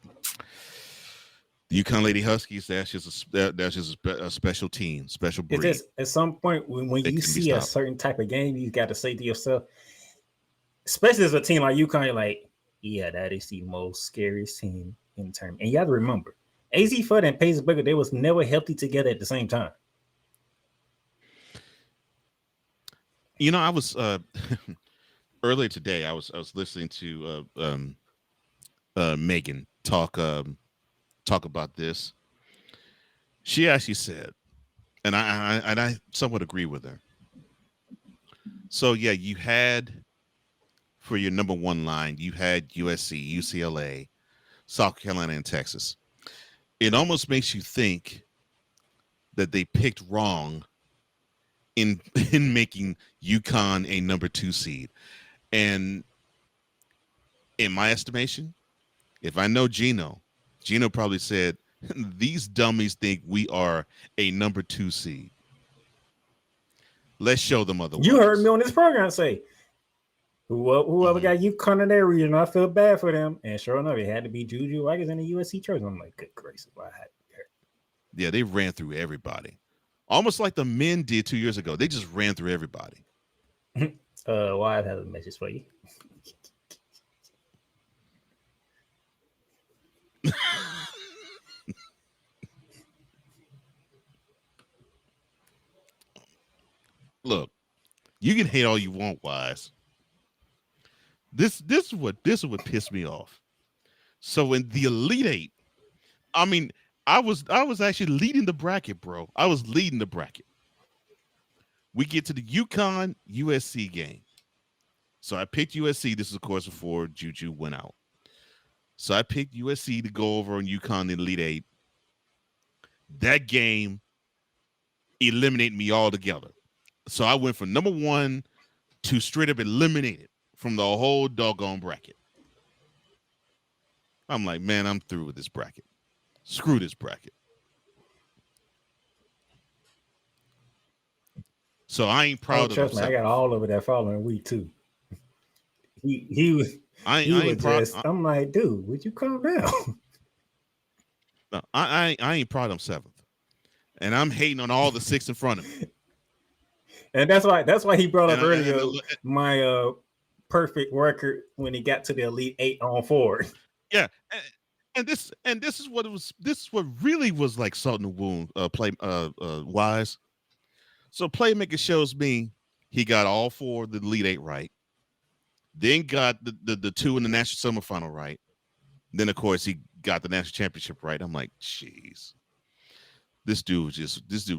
the UConn Lady Huskies, that's just a special team, special breed. It's just, at some point when you see a certain type of game, you got to say to yourself, especially as a team like UConn, you're like, yeah, that is the most scariest team in the tournament. And you have to remember, AZ Fudd and Paige Bueckers, they was never healthy together at the same time. You know, I was earlier today. I was listening to Megan talk about this. She actually said, and I somewhat agree with her. So yeah, you had for your number 1 line, you had USC, UCLA, South Carolina, and Texas. It almost makes you think that they picked wrong in making UConn a number 2 seed. And in my estimation, if I know Gino probably said, these dummies think we are a number 2 seed. Let's show them otherwise. You heard me on this program say, whoever got UConn in their region, I feel bad for them. And sure enough, it had to be Juju Waggers in the USC church. I'm like, good gracious, why had to be hurt? Yeah, they ran through everybody. Almost like the men did 2 years ago. They just ran through everybody. Wyatt has a message for you. Look, you can hate all you want, Wise. This is what pissed me off. So in the Elite Eight, I mean, I was actually leading the bracket, bro. I was leading the bracket. We get to the UConn USC game. So I picked USC. This is, of course, before Juju went out. So I picked USC to go over on UConn in the Elite Eight. That game eliminated me altogether. So I went from number one to straight up eliminated from the whole doggone bracket. I'm like, man, I'm through with this bracket. Screw this bracket. So I ain't proud of trust me, I got all of it that following week too. He was I'm like, dude, would you calm down? No, I ain't proud of 7th. And I'm hating on all the 6 in front of me. And that's why he brought up earlier my perfect record when he got to the Elite 8 on 4. Yeah. And this is what it was. This is what really was like salt in the wound, wise. So Playmaker shows me he got all 4 of the Elite 8 right. Then got the 2 in the national semifinal right. Then of course he got the national championship right. I'm like, jeez. This dude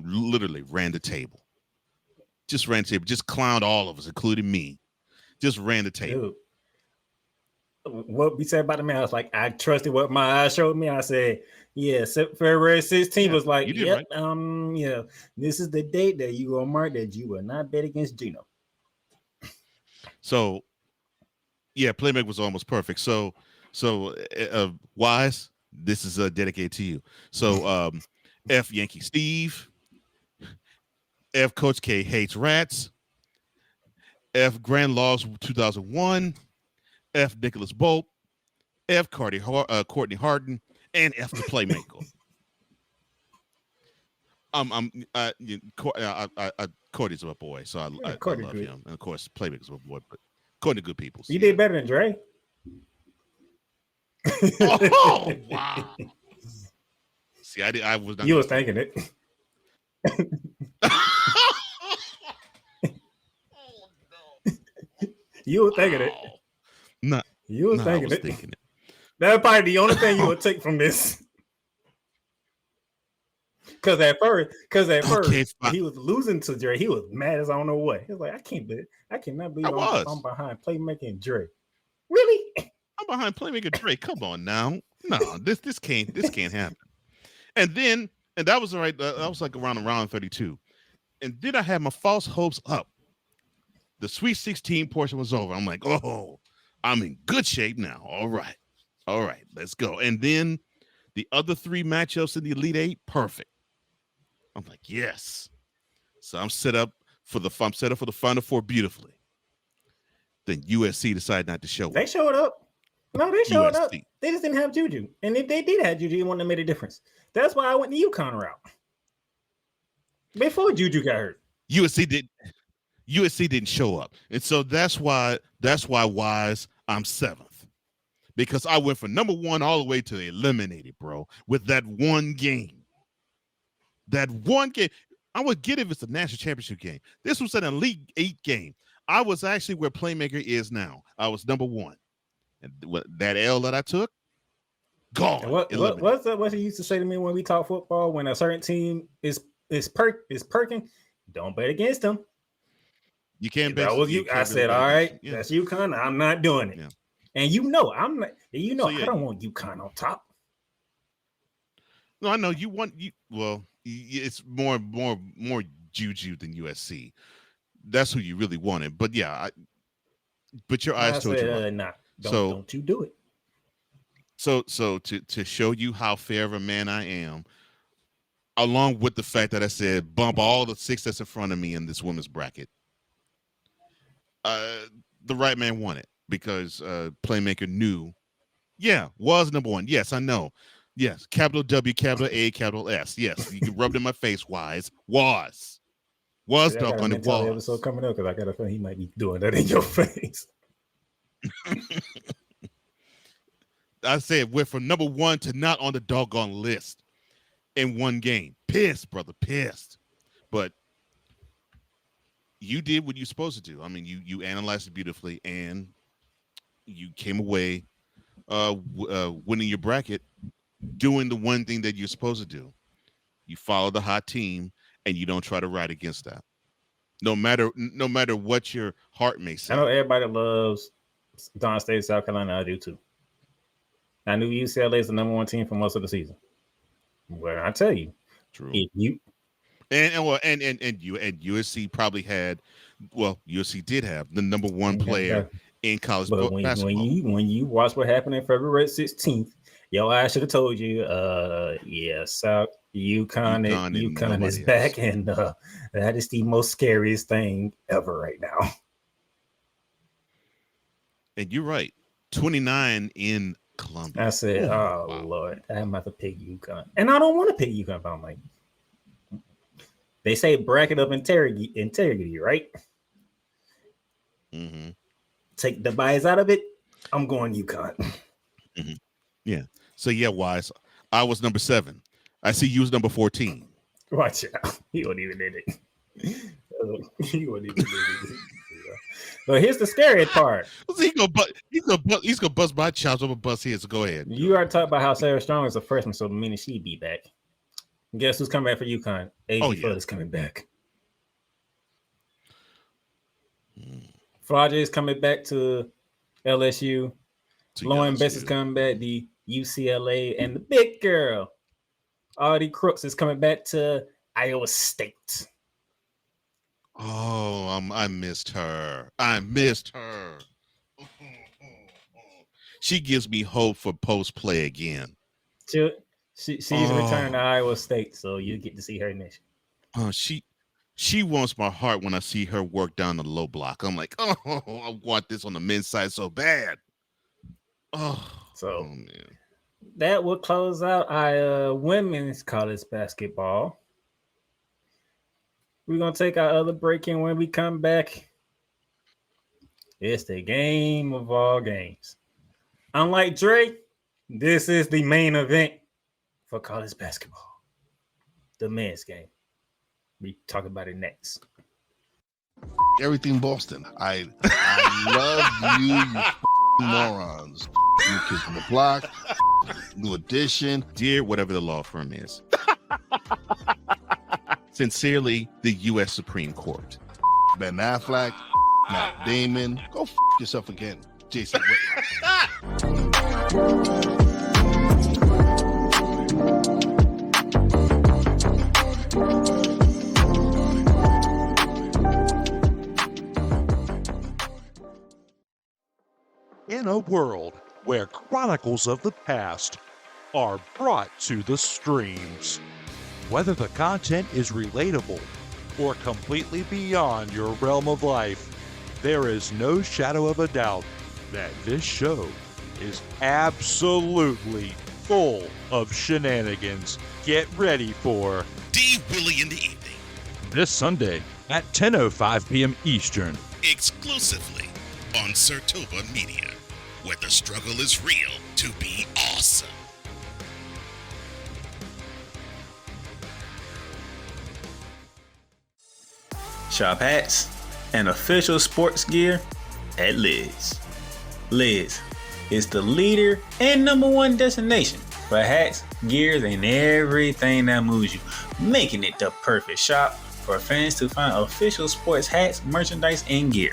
literally ran the table. Just ran the table. Just clowned all of us, including me. Just ran the table. Dude, what we said about the man, I was like, I trusted what my eyes showed me. I said, yeah, February 16th was like, yep, right. Yeah, this is the date that you will mark that you will not bet against Gino. So, yeah, Playmaker was almost perfect. So Wise, this is dedicated to you. So, F Yankee Steve, F Coach K hates rats, F Grand Laws 2001, F Nicholas Bolt, F Courtney Harden, and F the Playmaker. Courtney's my boy, so I love him, and of course Playmaker's my boy. But Courtney, good people. You did better than Dre. Oh wow! See, I was not. You was thinking it. You were thinking it. No, you were thinking it. Thinking it. That's probably the only thing you would take from this. Because at first, he was losing to Dre. He was mad as I don't know what. He was like, I cannot believe I'm behind Playmaker and Dre. Really? I'm behind Playmaker Dre. Come on now. No, this can't happen. And that was all right. That was like around round 32. And then I had my false hopes up. The Sweet 16 portion was over. I'm like, oh, I'm in good shape now. All right, let's go. And then the other 3 matchups in the Elite 8, perfect. I'm like, yes. So I'm set up for the Final Four beautifully. Then USC decided not to show up. They showed up. No, they showed up. They just didn't have Juju. And if they did have Juju, it wouldn't have made a difference. That's why I went the UConn route. Before Juju got hurt. USC didn't show up. And so that's why Wise, I'm 7th. Because I went from number 1 all the way to eliminated, bro, with that one game. That one game. I would get if it's a national championship game. This was an Elite 8 game. I was actually where Playmaker is now. I was number 1. And that L that I took, gone. What he used to say to me when we talk football, when a certain team is perking, don't bet against them. You can't bet. I said, all right, that's UConn. I'm not doing it. Yeah. And I'm not. I don't want UConn on top. No, I know you want you. Well, it's more Juju than USC. That's who you really wanted. But yeah, but your eyes told you. Nah, don't you do it. So to show you how fair of a man I am, along with the fact that I said bump all the 6 that's in front of me in this women's bracket. The right man won it because Playmaker knew, was number 1. Yes, I know. Yes, capital W, capital A, capital S. Yes, you can rub it in my face. Was dog on it. Was episode coming up because I got a feeling he might be doing that in your face. I said we're from number 1 to not on the doggone list in one game. Pissed, brother, pissed. But you did what you're supposed to do. I mean, you analyzed it beautifully, and you came away winning your bracket, doing the one thing that you're supposed to do. You follow the hot team, and you don't try to ride against that. No matter what your heart may say. I know everybody loves Don State, South Carolina. I do too. I knew UCLA is the number one team for most of the season. Well, I tell you, true. If you and USC probably had, USC did have the number one player in college basketball. When you watch what happened on February 16th, I should have told you, South UConn is back, and that is the most scariest thing ever right now. And you're right, 29 in Columbia. I said, wow. Lord, I'm about to pick UConn, and I don't want to pick UConn, but I'm like, they say bracket of integrity, right? Mm-hmm. Take the bias out of it. I'm going UConn. Mm-hmm. Yeah. So Wise, I was number 7. I see you was number 14. Watch out. He wasn't even in it. But here's the scary part. He's gonna bust my chops. I'm gonna bust his. So go ahead. You already talked about how Sarah Strong is a freshman, so meaning she'd be back. Guess who's coming back for UConn? A.J. Flood is coming back. Florida is coming back to LSU. Lauren Bess is coming back to UCLA, and the big girl, Audie Crooks, is coming back to Iowa State. Oh, I missed her. She gives me hope for post play again. She's returning to Iowa State, so you get to see her next. Oh, she wants my heart when I see her work down the low block. I'm like, I want this on the men's side so bad. Man. That will close out our women's college basketball. We're going to take our other break, and when we come back, it's the game of all games. Unlike Dre, this is the main event for college basketball, the men's game. We talk about it next. Everything Boston. I love you morons. New Kids on the Block, New Edition, dear whatever the law firm is. Sincerely, the U.S. Supreme Court. Ben Affleck, Matt Damon. Go yourself again, Jason Whitlock. In a world where chronicles of the past are brought to the streams, whether the content is relatable or completely beyond your realm of life, there is no shadow of a doubt that this show is absolutely full of shenanigans. Get ready for D. Willie in the evening. This Sunday at 10:05 p.m. Eastern. Exclusively on Sartoba Media, where the struggle is real to be awesome. Shop hats and official sports gear at Liz. Liz is the leader and number one destination for hats, gears, and everything that moves you, making it the perfect shop for fans to find official sports hats, merchandise, and gear.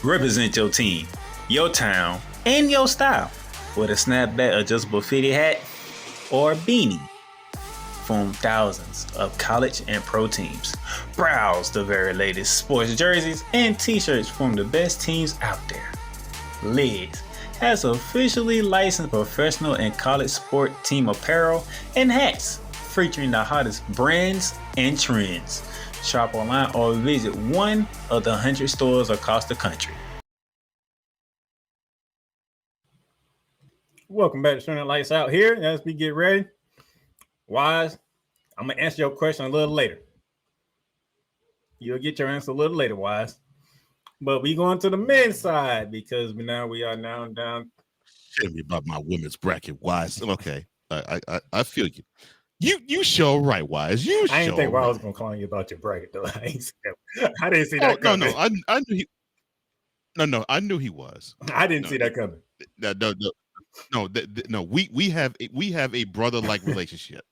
Represent your team, your town, and your style with a snapback adjustable fitted hat or beanie from thousands of college and pro teams. Browse the very latest sports jerseys and t-shirts from the best teams out there. Liz has officially licensed professional and college sport team apparel and hats featuring the hottest brands and trends. Shop online or visit one of the 100 stores across the country. Welcome back to Turning Lights Out here. As we get ready, Wise, I'm going to answer your question a little later. You'll get your answer a little later, Wise. But we going to the men's side because we are now down. Tell me about my women's bracket, Wise. Okay, I feel you. You show right, Wise. I didn't think I was going to call you about your bracket, though. I didn't see that coming. No, I knew he. No, I knew he was. I didn't see that coming. No. No, no. We have a brother like relationship.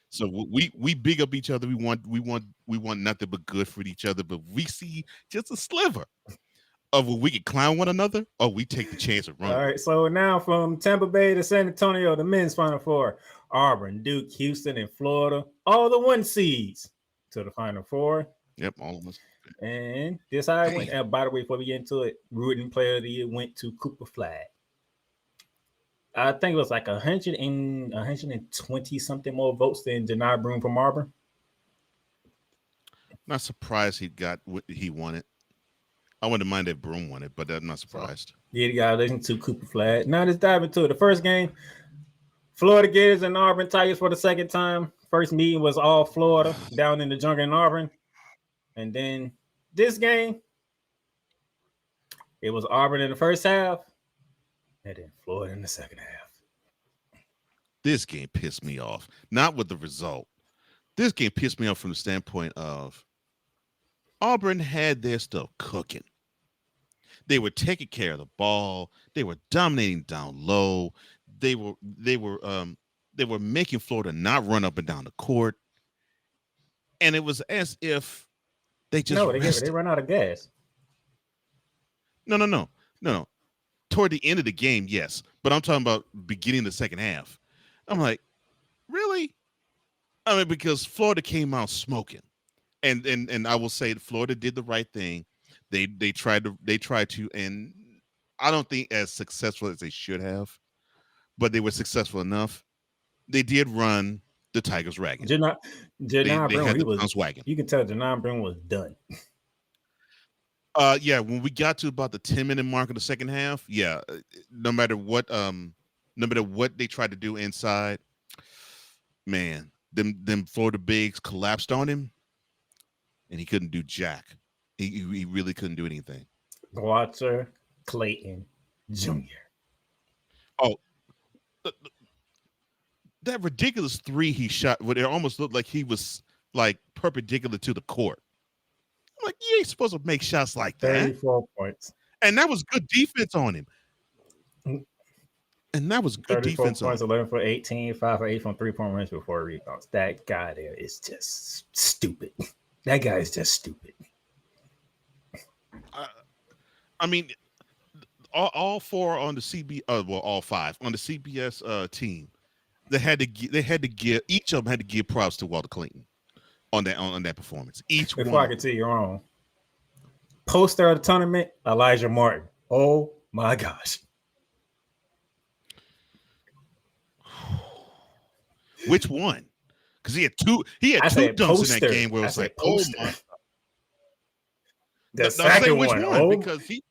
So we big up each other. We want nothing but good for each other. But we see just a sliver of where we can clown one another, or we take the chance of running. All right, so now from Tampa Bay to San Antonio, the men's Final Four: Auburn, Duke, Houston, and Florida, all the 1 seeds to the Final Four. Yep, all of us. And this how it went. And by the way, before we get into it, Rooting Player of the Year went to Cooper Flag. I think it was like 120 something more votes than Janai Broom from Auburn. Not surprised he won it. I wouldn't mind if Broom won it, but I'm not surprised. Yeah, you gotta listen to Cooper Flag. Now let's dive into it. The first game, Florida Gators and Auburn Tigers for the second time. First meeting was all Florida down in the jungle in Auburn. And then this game, it was Auburn in the first half, and then Florida in the second half. This game pissed me off. Not with the result. This game pissed me off from the standpoint of Auburn had their stuff cooking. They were taking care of the ball. They were dominating down low. They were making Florida not run up and down the court. And it was as if they just they run out of gas. No. Toward the end of the game, yes. But I'm talking about beginning of the second half. I'm like, really? I mean, because Florida came out smoking. And I will say Florida did the right thing. They tried to, and I don't think as successful as they should have, but they were successful enough. They did run the Tigers ragged. Janai Broom, was wagging. You can tell Janai Broom was done. Yeah, when we got to about the 10-minute mark of the second half, yeah, no matter what they tried to do inside, man, them Florida bigs collapsed on him, and he couldn't do jack. He really couldn't do anything. Walter Clayton Jr. Oh, that ridiculous 3 he shot, where it almost looked like he was like perpendicular to the court. I'm like, you ain't supposed to make shots like that. 34 points. And that was good defense on him. And that was good defense points, on him. 11 for 18, 5 for 8 from 3-point range before rebounds. That guy there is just stupid. That guy is just stupid. I mean, all 4 on the all 5 on the CBS team. They had to give each of them had to give props to Walter Clayton on that performance. Before I can tell you wrong, poster of the tournament, Elijah Martin. Oh my gosh. Which one? Because he had two dunks in that game where it was like, poster. Oh my. The second one, because he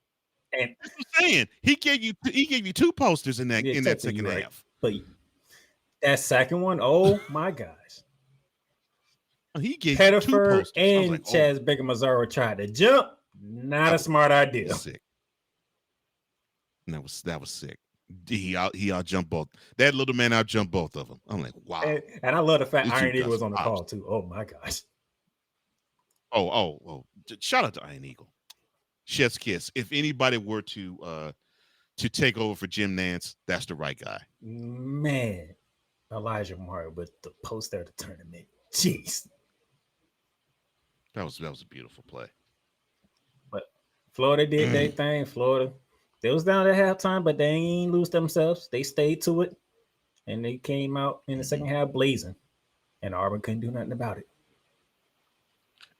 and saying he gave you 2 posters in that second half. Right. But that second one, oh my gosh. He gave Pettifer 2 posters. And Chaz Baker Mazzaro tried to jump. Not a smart idea. Sick. That was sick. He out jumped both. That little man out jumped both of them. I'm like, wow. And I love the fact Iron Eagle was on the call too. Oh my gosh. Oh. Shout out to Iron Eagle. Chef's kiss. If anybody were to take over for Jim Nance, that's the right guy. Man, Elijah Martin with the poster of the tournament. Jeez. That was a beautiful play. But Florida did their thing. Florida, they was down at halftime, but they ain't lose themselves. They stayed to it, and they came out in the second half blazing. And Auburn couldn't do nothing about it.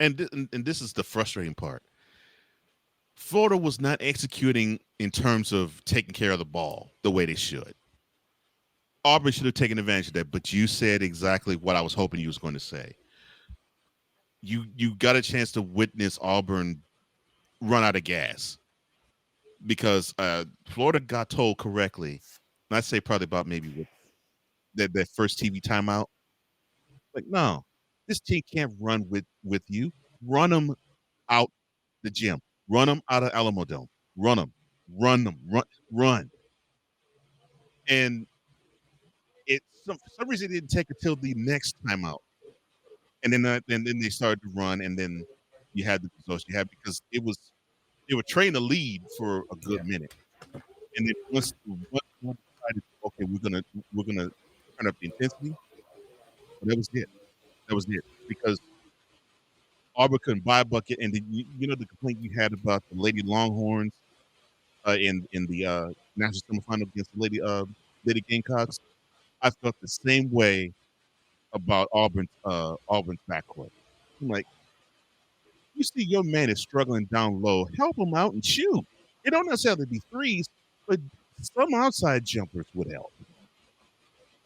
And this is the frustrating part. Florida was not executing in terms of taking care of the ball the way they should. Auburn should have taken advantage of that, but you said exactly what I was hoping you was going to say. You got a chance to witness Auburn run out of gas because Florida got told correctly, and I'd say probably about maybe that first TV timeout. Like, no, this team can't run with you. Run them out the gym. Run them out of Alamo Dome. Run them. And for some reason it didn't take until the next timeout. And then they started to run, and then you had the results you had because they were trying to lead for a good minute. And then once one decided to okay, we're gonna turn up the intensity. But that was it. That was it because Auburn couldn't buy a bucket, and you know the complaint you had about the Lady Longhorns in the national semifinal against the Lady Gamecocks. I felt the same way about Auburn's backcourt. I'm like, you see your man is struggling down low, help him out and shoot. It don't necessarily be threes, but some outside jumpers would help.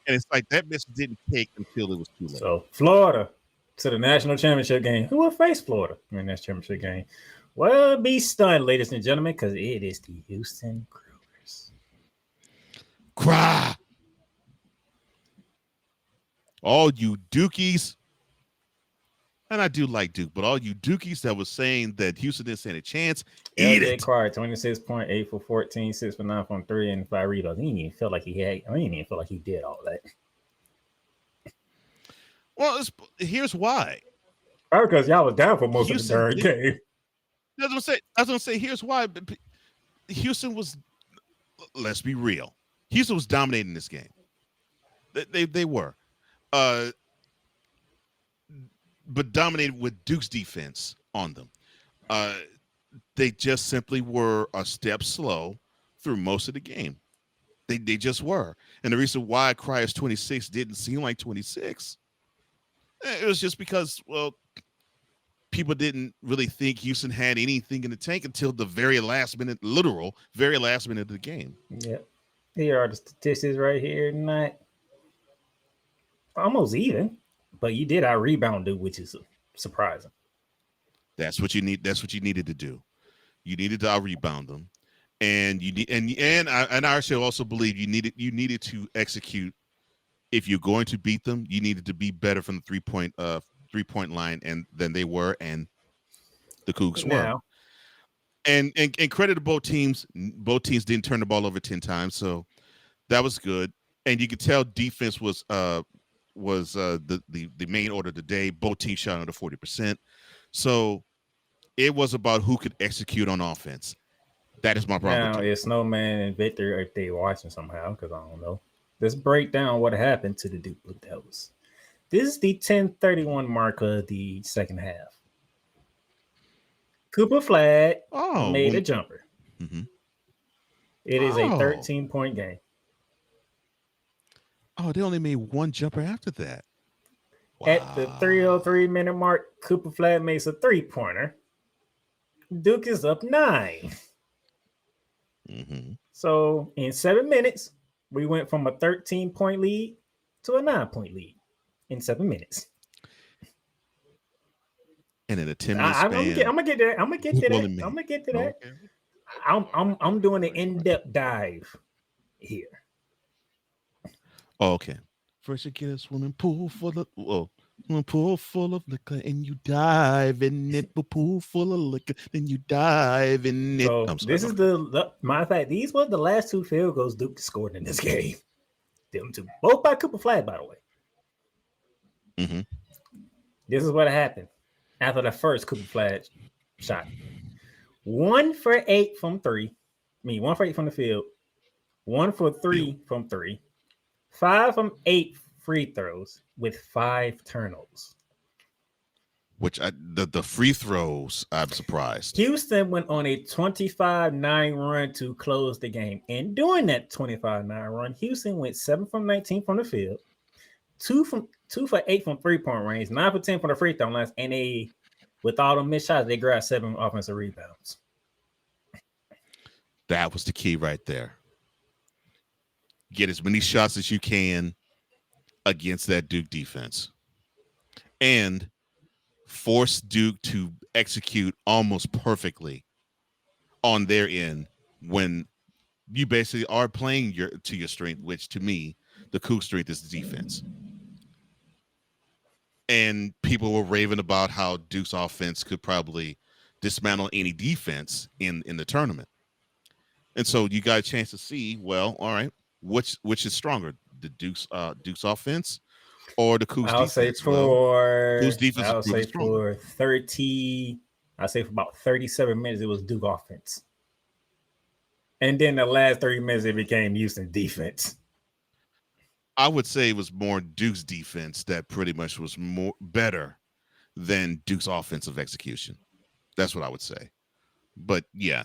And it's like that message didn't take until it was too late. So Florida to the national championship game. Who will face Florida in the national championship game? Well, be stunned, ladies and gentlemen, because it is the Houston Cougars. Cry. All you Dukies, and I do like Duke, but all you Dukies that was saying that Houston didn't stand a chance, eat LJ it. Carr, 26.8 for 14, 6 for 9 from 3, and 5 rebounds. He didn't even feel like he did all that. Well, here's why. Probably because y'all was down for most Houston, of the darn game. I was gonna say, here's why. Houston was, let's be real. Houston was dominating this game. They were. But dominated with Duke's defense on them. They just simply were a step slow through most of the game. They just were. And the reason why Cryer's 26 didn't seem like 26, it was just because, well, people didn't really think Houston had anything in the tank until the very last minute of the game. Yep. Here are the statistics right here tonight. Almost even, but you did out rebound Duke, which is surprising. That's what you need. That's what you needed to do. You needed to out rebound them, and you need and I should also believe you needed to execute. If you're going to beat them, you needed to be better from the 3-point line than they were, and the Cougs were. And credit to both teams. Both teams didn't turn the ball over 10 times, so that was good. And you could tell defense was the main order today. Both teams shot under 40%. So it was about who could execute on offense. That is my problem. Now, is Snowman and Victor, if they watching somehow, because I don't know. Let's break down what happened to the Duke Blue Devils. This is the 10:31 mark of the second half. Cooper Flag made a jumper. Mm-hmm. It is a 13-point game. Oh, they only made one jumper after that. Wow. At the 3:03 mark, Cooper Flag makes a 3-pointer. Duke is up 9. Mm-hmm. So in 7 minutes, we went from a 13-point lead to a 9-point lead in 7 minutes. And in a 10-minute span, I'm gonna get to that. Okay. I'm doing an in-depth dive here. Oh, okay. First you get a swimming pool full of liquor, and you dive in it. A pool full of liquor, then you dive in it. So this is the matter of fact. These were the last 2 field goals Duke scored in this game. Them two, both by Cooper Flag, by the way. Mm-hmm. This is what happened after the first Cooper Flag shot. 1 for 8 from 3. 1 for 8 from the field. 1 for 3 from 3. 5 from 8 free throws with 5 turnovers. Which the free throws, I'm surprised. Houston went on a 25-9 run to close the game. And during that 25-9 run, Houston went 7 from 19 from the field, 2 for 8 from 3-point range, 9 for 10 from the free throw lines, and with all the missed shots, they grabbed 7 offensive rebounds. That was the key right there. Get as many shots as you can against that Duke defense. And force Duke to execute almost perfectly on their end when you basically are playing to your strength, which to me, the Cougs' strength is the defense. And people were raving about how Duke's offense could probably dismantle any defense in the tournament. And so you got a chance to see, well, all right, which is stronger, the Duke's offense or the Cougs' defense? Cougs defense. I'll say for 30. I say for about 37 minutes it was Duke offense, and then the last 30 minutes it became Houston defense. I would say it was more Duke's defense that pretty much was more better than Duke's offensive execution. That's what I would say. But yeah,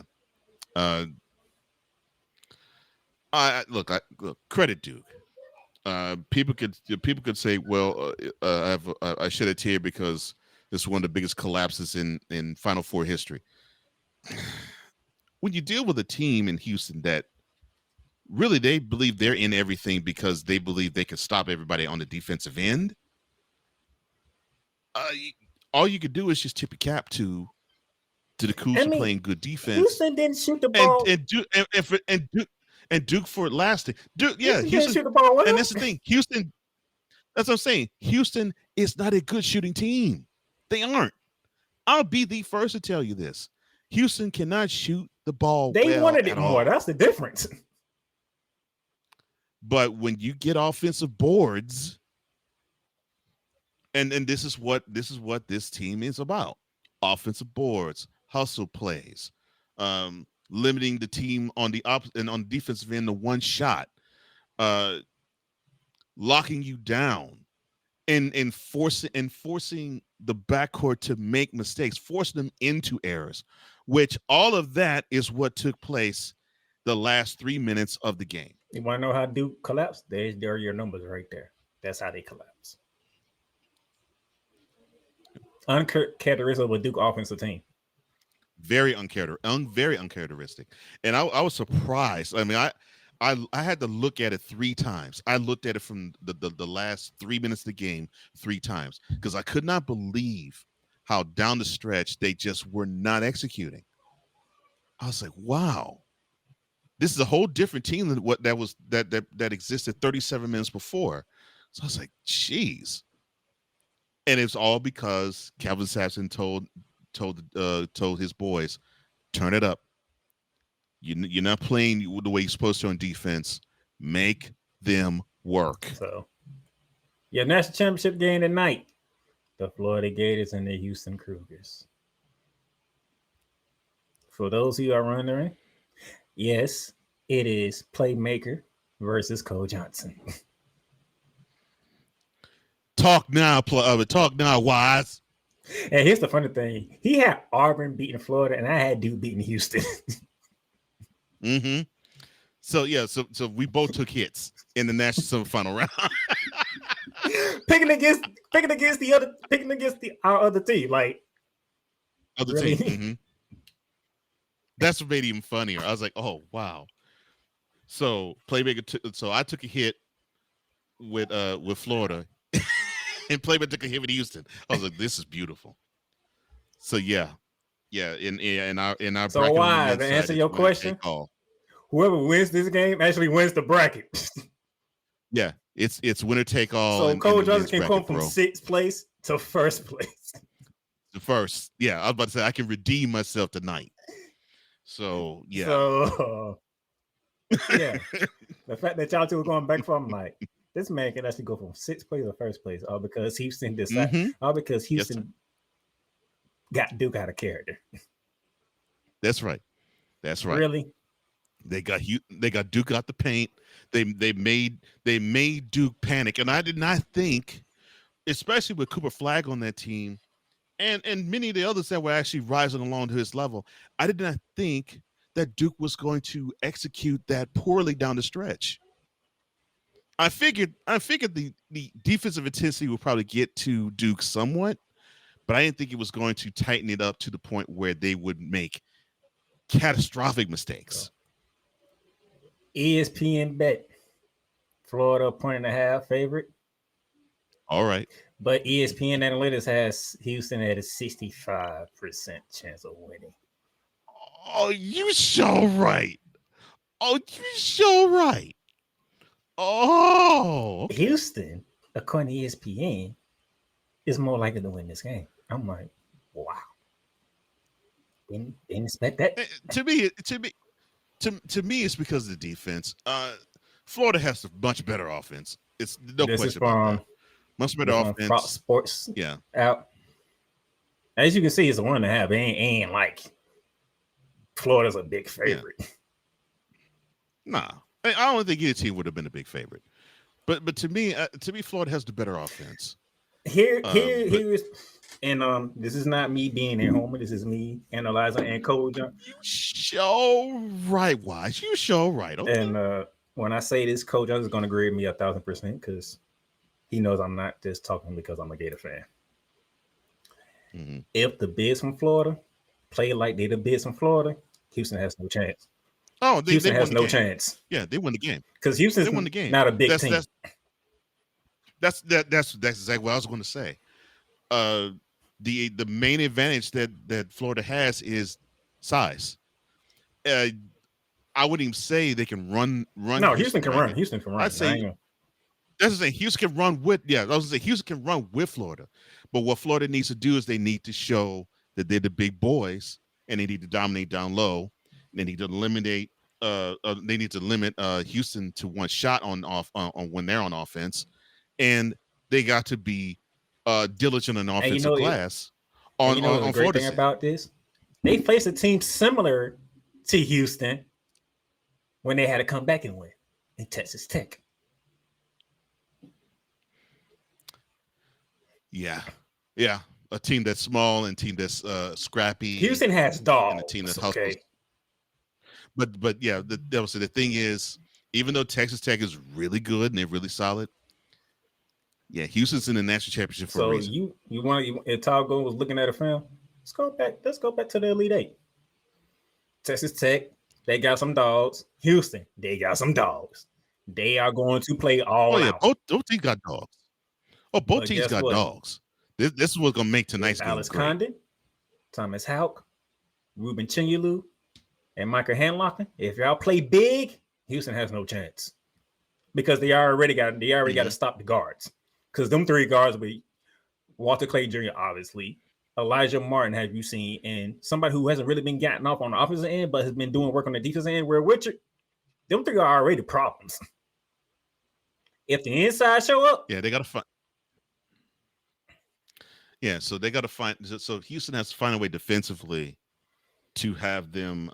look, credit Duke. People could say, well, I shed a tear because this is one of the biggest collapses in Final Four history. When you deal with a team in Houston that really they believe they're in everything because they believe they can stop everybody on the defensive end, all you could do is just tip your cap to the Cougs playing good defense. Houston didn't shoot the ball, and Duke for it lasting. Duke, yeah, Houston didn't shoot the ball well. And that's the thing. Houston, that's what I'm saying. Houston is not a good shooting team. They aren't. I'll be the first to tell you this. Houston cannot shoot the ball. They wanted it more. That's the difference. But when you get offensive boards, and this is what this team is about: offensive boards, hustle plays, limiting the team on the defensive end to one shot, locking you down, and forcing the backcourt to make mistakes, forcing them into errors, which all of that is what took place the last 3 minutes of the game. You want to know how Duke collapsed? There are your numbers right there. That's how they collapse. Uncharacteristic of a Duke offensive team. Very uncharacteristic. And I was surprised. I mean, I had to look at it 3 times. I looked at it from the last 3 minutes of the game 3 times because I could not believe how down the stretch they just were not executing. I was like, wow. This is a whole different team than what that existed 37 minutes before. So I was like, geez. And it's all because Calvin Sampson told his boys, turn it up. You're not playing the way you're supposed to on defense. Make them work. So, your national championship game tonight, the Florida Gators and the Houston Cougars. For those who are wondering, yes, it is playmaker versus Cole Johnson. Talk now, Wise. And here's the funny thing: he had Auburn beating Florida, and I had Duke beating Houston. Mm-hmm. So yeah, so we both took hits in the national semifinal round. picking against our other team, like other really? team. Mm-hmm. That's what made it even funnier. I was like, oh wow. So playmaker. So I took a hit with Florida, and playmaker took a hit with Houston. I was like, this is beautiful. So yeah. In our so why to answer your question? Whoever wins this game actually wins the bracket. Yeah, it's winner take all. So Cole Johnson can come from 6th place to 1st place. The first, yeah, I was about to say I can redeem myself tonight. So yeah. So yeah, the fact that y'all two are going back from like this man can actually go from 6th place to 1st place, all because Houston decided, all because Houston got Duke out of character. That's right. Really? They got Duke out the paint. They made Duke panic, and I did not think, especially with Cooper Flagg on that team, and many of the others that were actually rising along to his level, I did not think that Duke was going to execute that poorly down the stretch. I figured the defensive intensity would probably get to Duke somewhat, but I didn't think it was going to tighten it up to the point where they would make catastrophic mistakes. ESPN bet Florida 1.5 favorite. All right. But ESPN Analytics has Houston at a 65% chance of winning. Oh, you sure right. Oh, okay. Houston, according to ESPN, is more likely to win this game. I'm like, wow. Didn't expect that. To me, it's because of the defense. Florida has a much better offense. It's no question about that. Much better offense. Fox Sports, yeah. Out. As you can see, it's a 1.5. It ain't like Florida's a big favorite. Yeah. Nah, I don't think either team would have been a big favorite. But to me, Florida has the better offense. Here is, and this is not me being a homer. This is me analyzing and Coach. You show right, Wise. You show right. Okay. And when I say this, Coach, I'm just going to agree with me 1,000% because he knows I'm not just talking because I'm a Gator fan. Mm-hmm. If the bigs from Florida play like they the bigs from Florida, Houston has no chance. Oh, Houston they has won the no game. chance. Yeah, they won the game because Houston's won the game. Not a big team. That's exactly what I was going to say. The main advantage that Florida has is size. I wouldn't even say they can run. No, Houston can run. Houston can run. I'd say that's the thing. Houston can run with. Yeah, I was going to say Houston can run with Florida, but what Florida needs to do is they need to show that they're the big boys and they need to dominate down low. They need to eliminate. They need to limit Houston to one shot on when they're on offense, and they got to be diligent in offensive glass. On the great Florida thing about this, they faced a team similar to Houston when they had to come back and win in Texas Tech. Yeah, a team that's small and a team that's scrappy. Houston has dogs. And a team that's okay. But yeah, the thing is, even though Texas Tech is really good and they're really solid, yeah, Houston's in the national championship for a reason. So if Talgo was looking at a film, let's go back to the Elite Eight. Texas Tech, they got some dogs. Houston, they got some dogs. They are going to play all out. Both teams got dogs. Oh, both teams got dogs. This is what's gonna make tonight's game Alice great. Condon, Thomas Houck, Ruben Chinyelu, and Michael Hanlocken. If y'all play big, Houston has no chance because they already got to stop the guards. Because them three guards will be Walter Clay Jr., obviously, Elijah Martin, have you seen, and somebody who hasn't really been getting off on the offensive end, but has been doing work on the defensive end, where Richard, them three are already problems. If the inside show up, yeah, they got to find. Yeah, so they got to find. So Houston has to find a way defensively to have them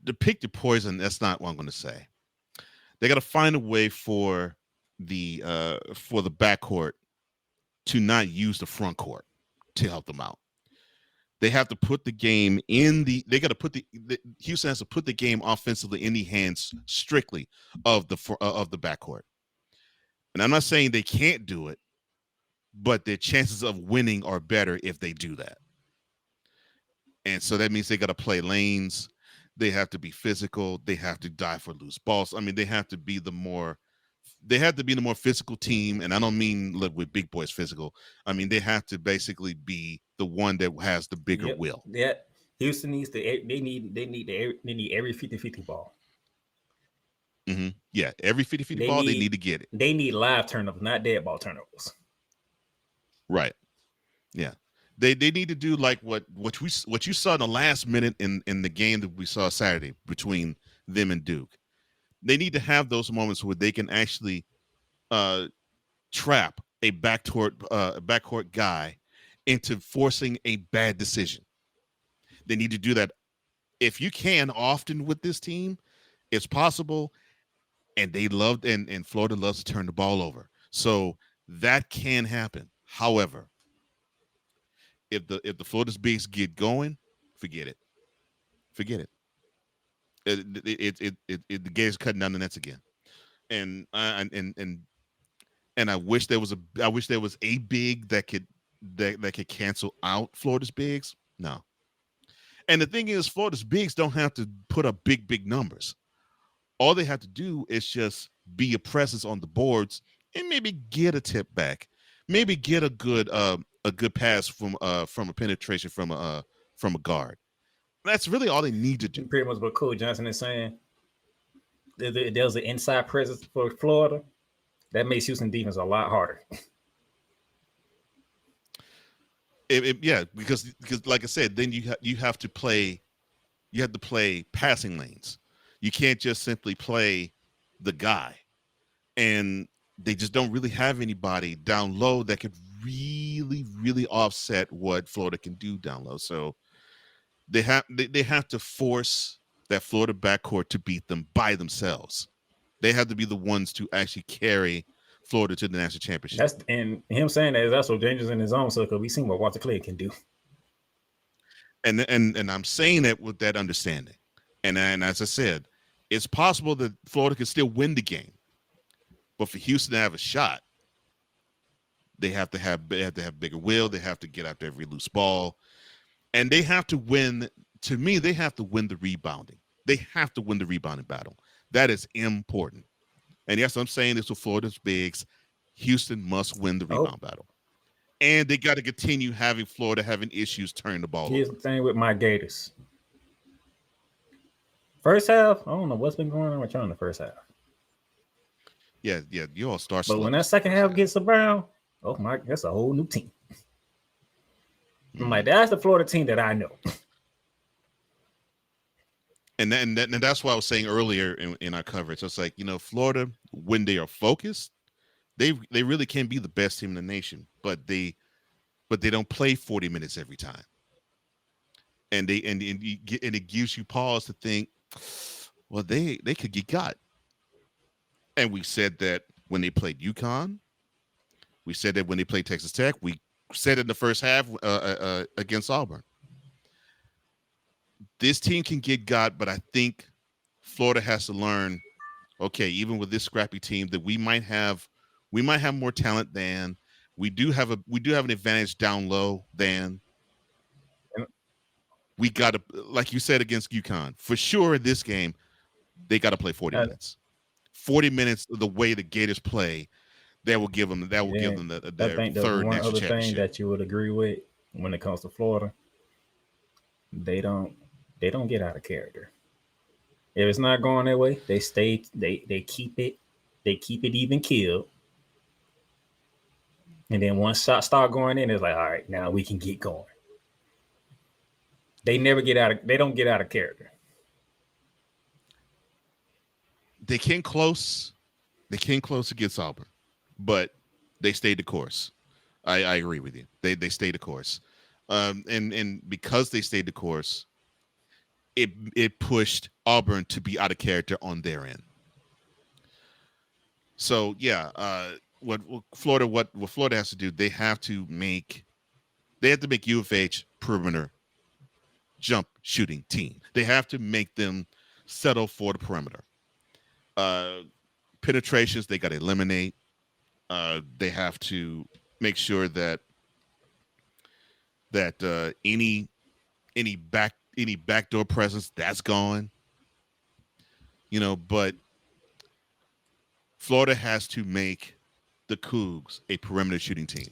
to pick the poison. That's not what I'm going to say. They got to find a way for the backcourt to not use the front court to help them out. They have to put the game in the. They got to put the Houston has to put the game offensively in the hands strictly of the backcourt. And I'm not saying they can't do it, but their chances of winning are better if they do that. And so that means they got to play lanes. They have to be physical. They have to die for loose balls. I mean, they have to be the more physical team. And I don't mean with big boys physical. I mean, they have to basically be the one that has the bigger will. Yeah. Houston needs they need every 50-50 ball. Mm-hmm. Yeah, every 50-50 ball, they need to get it. They need live turnovers, not dead ball turnovers. Right. Yeah. They need to do like what you saw in the last minute in the game that we saw Saturday between them and Duke. They need to have those moments where they can actually trap a backcourt guy into forcing a bad decision. They need to do that if you can often with this team. It's possible. And they loved and Florida loves to turn the ball over. So that can happen. However, if the Florida's bigs get going, forget it. The Gators cutting down the nets again. And I wish there was a big that could cancel out Florida's bigs. No. And the thing is, Florida's bigs don't have to put up big numbers. All they have to do is just be a presence on the boards and maybe get a tip back, maybe get a good pass from a penetration from a guard. That's really all they need to do. Pretty much what Coach Johnson is saying. There's an inside presence for Florida that makes Houston defense a lot harder. Because like I said, then you have to play passing lanes. You can't just simply play the guy. And they just don't really have anybody down low that could really, really offset what Florida can do down low. So they have to force that Florida backcourt to beat them by themselves. They have to be the ones to actually carry Florida to the national championship. And him saying that is also dangerous in his own circle. We've seen what Walter Clay can do. And I'm saying that with that understanding. And as I said, it's possible that Florida can still win the game. But for Houston to have a shot, they have to have bigger will. They have to get after every loose ball. And they have to win. To me, they have to win the rebounding. They have to win the rebounding battle. That is important. And yes, I'm saying this with Florida's bigs. Houston must win the rebound battle. And they got to continue having Florida having issues turning the ball Here's over. the thing with my Gators. First half, I don't know what's been going on with y'all in the first half. Yeah, you all start But slow. when that second half gets around, oh my, that's a whole new team. I'm like, that's the Florida team that I know. And that's why I was saying earlier in our coverage. It's like, Florida, when they are focused, they really can be the best team in the nation, but they don't play 40 minutes every time. And it gives you pause to think, well, they could get got. And we said that when they played UConn. We said that when they played Texas Tech. We said it in the first half against Auburn. This team can get got, but I think Florida has to learn, okay, even with this scrappy team, that we might have more talent than we do have an advantage down low than we got to, like you said against UConn, for sure in this game, they got to play 40 minutes. 40 minutes of the way the Gators play, that will give them their I think third one national other thing championship. that you would agree with when it comes to Florida, they don't get out of character. If it's not going their way, they keep it even keeled. And then once shots start going in, it's like, all right, now we can get going. They don't get out of character. They came close against Auburn, but they stayed the course. I agree with you. They stayed the course. And because they stayed the course, it pushed Auburn to be out of character on their end. So yeah, what Florida has to do, they have to make UFH perimeter jump shooting team. They have to make them settle for the perimeter. Penetrations they got to eliminate. They have to make sure that any backdoor presence that's gone. But Florida has to make the Cougs a perimeter shooting team.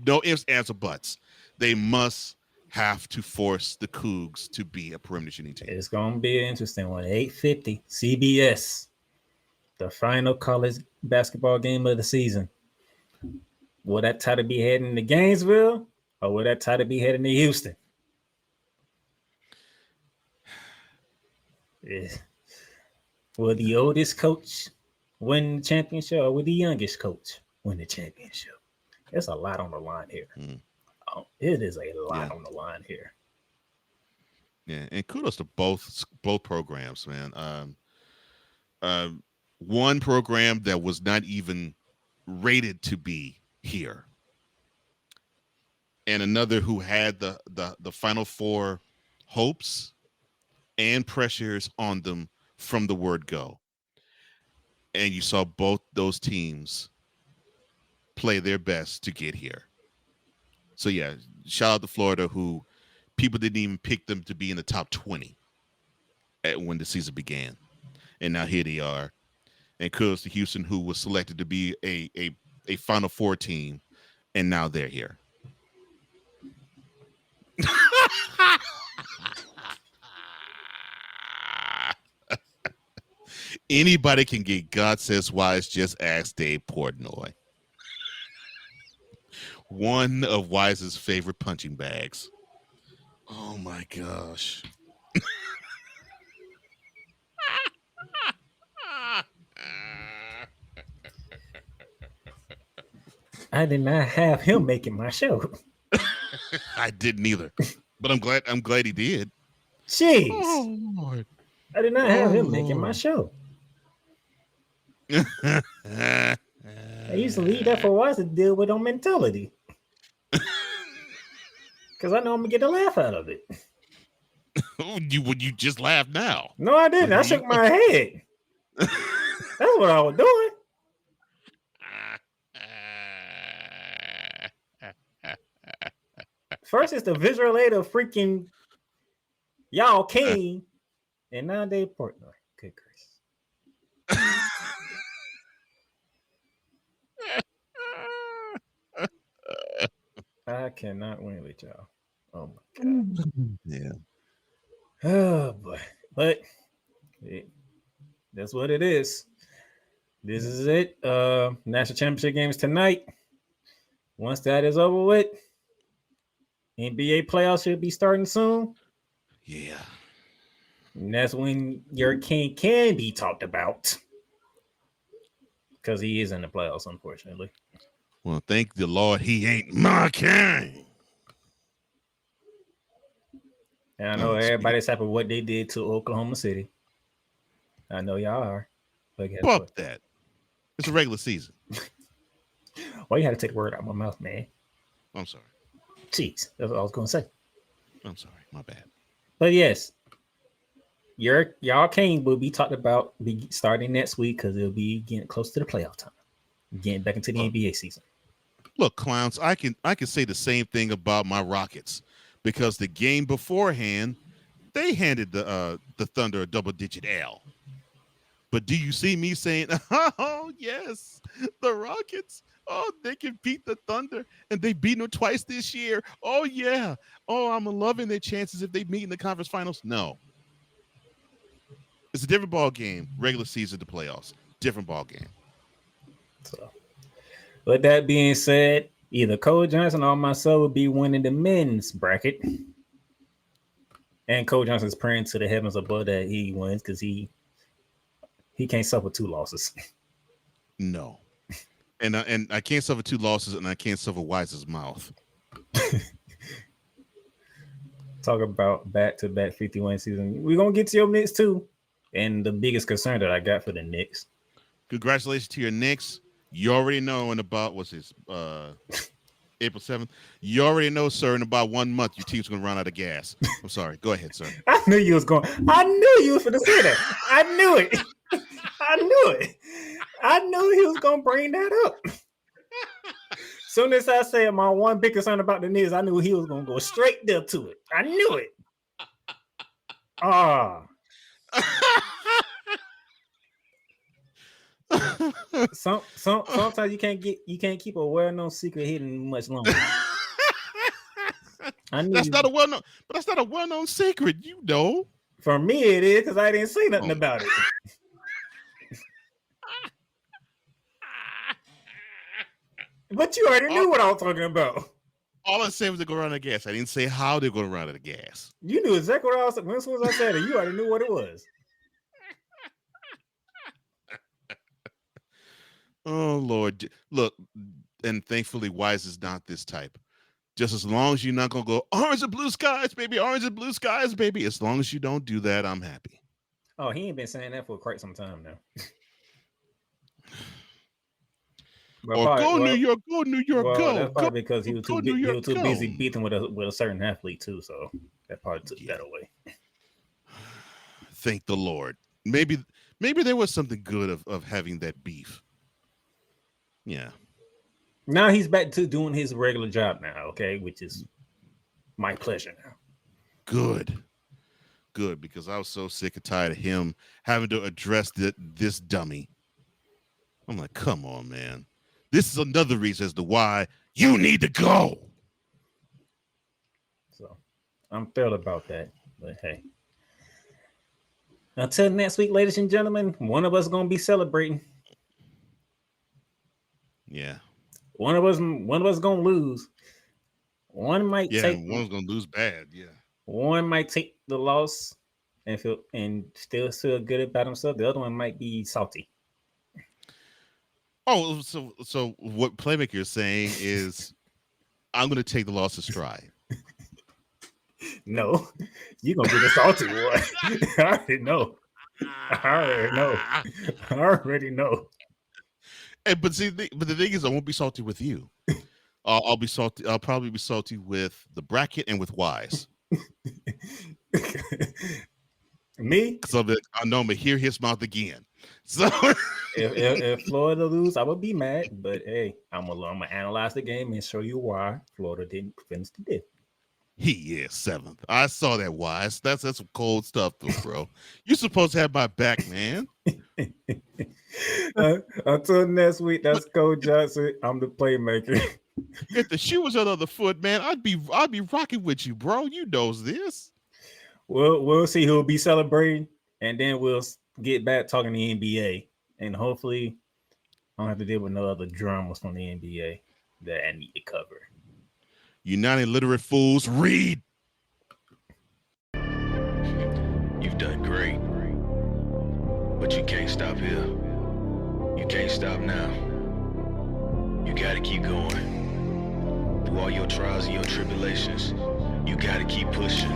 No ifs, ands, or buts. They must have to force the Cougs to be a perimeter shooting team. It's going to be an interesting one. 8:50 CBS, the final college basketball game of the season. Will that title be heading to Gainesville, or will that title be heading to Houston? Yeah. Will the oldest coach win the championship, or will the youngest coach win the championship? There's a lot on the line here. Oh, it is a lot on the line here. Yeah, and kudos to both programs, man. One program that was not even rated to be here, and another who had the Final Four hopes and pressures on them from the word go. And you saw both those teams play their best to get here. So yeah, shout out to Florida, who people didn't even pick them to be in the top 20 when the season began. And now here they are. And kudos to Houston, who was selected to be a Final Four team, and now they're here. Anybody can get God Says Wise, just ask Dave Portnoy. One of Wise's favorite punching bags. Oh my gosh. I did not have him making my show. I didn't either, but I'm glad he did. Jeez. Oh Lord. I did not have Oh, him making my Lord. show. I used to leave that for Wise to deal with on mentality. Because I know I'm going to get a laugh out of it. Would you just laugh now? No, I didn't. I shook my head. That's what I was doing. First, it's the visual aid of freaking y'all came, and now they Portnoy. Good grace. I cannot win with y'all. Oh my god. Yeah. Oh boy. But that's what it is. This is it. National championship games tonight. Once that is over with, NBA playoffs should be starting soon. Yeah. And that's when your king can be talked about. Because he is in the playoffs, unfortunately. Well, thank the Lord he ain't my king. And I know everybody's happy with what they did to Oklahoma City. I know y'all are. But guess Fuck what? that. It's a regular season. Why you had to take the word out of my mouth, man? I'm sorry. Jeez, that's what I was going to say. I'm sorry. My bad. But yes, y'all king will be talked about starting next week because it'll be getting close to the playoff time, getting back into the NBA season. Look, clowns, I can say the same thing about my Rockets because the game beforehand, they handed the Thunder a double-digit L. But do you see me saying, oh, yes, the Rockets, oh, they can beat the Thunder, and they beat them twice this year. Oh, yeah. Oh, I'm loving their chances if they meet in the conference finals. No. It's a different ball game, regular season to playoffs. Different ball game. So, with that being said, either Cole Johnson or myself will be winning the men's bracket. And Cole Johnson's praying to the heavens above that he wins because he can't suffer 2 losses. No. And I can't suffer 2 losses, and I can't suffer Wise's mouth. Talk about back-to-back 51 season. We're going to get to your Knicks, too. And the biggest concern that I got for the Knicks. Congratulations to your Knicks. You already know in about, April 7th? You already know, sir, in about 1 month, your team's going to run out of gas. I'm sorry. Go ahead, sir. I knew you was going to say that. I knew it. I knew it. I knew he was going to bring that up. Soon as I said my one big concern about the Knicks, I knew he was going to go straight there to it. I knew it. Sometimes you can't keep a well-known secret hidden much longer. That's not a well-known secret, you know. For me, it is because I didn't say nothing about it. But you already knew what I was talking about. All I said was they're going to run out of gas. I didn't say how they're going to run out of gas. You knew exactly what I was saying. As soon as I said it, you already knew what it was. Oh, Lord. Look, and thankfully, Wise is not this type. Just as long as you're not going to go, orange and blue skies, baby, orange and blue skies, baby. As long as you don't do that, I'm happy. Oh, he ain't been saying that for quite some time now. New York, go New York, go. That's probably because he was too busy go. beating with a certain athlete too. So that probably took that away. Thank the Lord. Maybe there was something good of having that beef. Yeah. Now he's back to doing his regular job now, okay, which is my pleasure now. Good, because I was so sick and tired of him having to address this dummy. I'm like, come on, man. This is another reason as to why you need to go. So I'm thrilled about that. But hey. Until next week, ladies and gentlemen, one of us is gonna be celebrating. Yeah. One of us gonna lose. One might one's gonna lose bad. Yeah. One might take the loss and still feel good about himself. The other one might be salty. Oh, so what Playmaker is saying is I'm gonna take the loss of stride. No, you're gonna be the salty one. I already know. I already know. Hey, but the thing is, I won't be salty with you. I'll be salty. I'll probably be salty with the bracket and with Wise. Me? Because I know I'm gonna hear his mouth again. So if Florida lose, I would be mad. But hey, I'm gonna analyze the game and show you why Florida didn't finish the day. he is 7th. I saw that, Wise. That's some cold stuff, though, bro. You're supposed to have my back, man. Until next week, that's Coach Johnson. I'm the playmaker. If the shoe was on the other foot, man, I'd be rocking with you, bro. You knows this. We'll see who'll be celebrating, and then we'll get back talking the NBA, and hopefully I don't have to deal with no other dramas from the NBA that I need to cover. United Literate Fools, read. You've done great, but you can't stop here. You can't stop now. You gotta keep going. Through all your trials and your tribulations, you gotta keep pushing.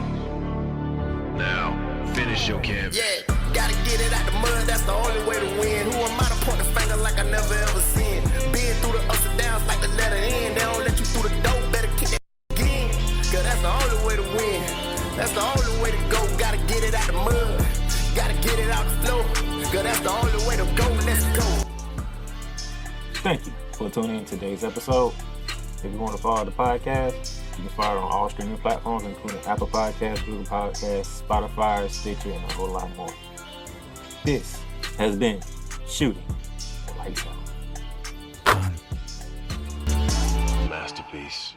Now, finish your canvas. Yeah, gotta get it out the mud, that's the only way to win. Who am I to point the finger like I never ever seen? Been through the ups and downs like the letter N. They don't let you through the door, better kick that again. Cause that's the only way to win. That's the only way to go. Gotta get it out the mud. Gotta get it out the flow. Cause that's the only way to go. Let's go. Thank you for tuning in to today's episode. If you want to follow the podcast, you can follow it on all streaming platforms, including Apple Podcasts, Google Podcasts, Spotify, Stitcher, and a whole lot more. This has been Shooting the Lights Out. Masterpiece.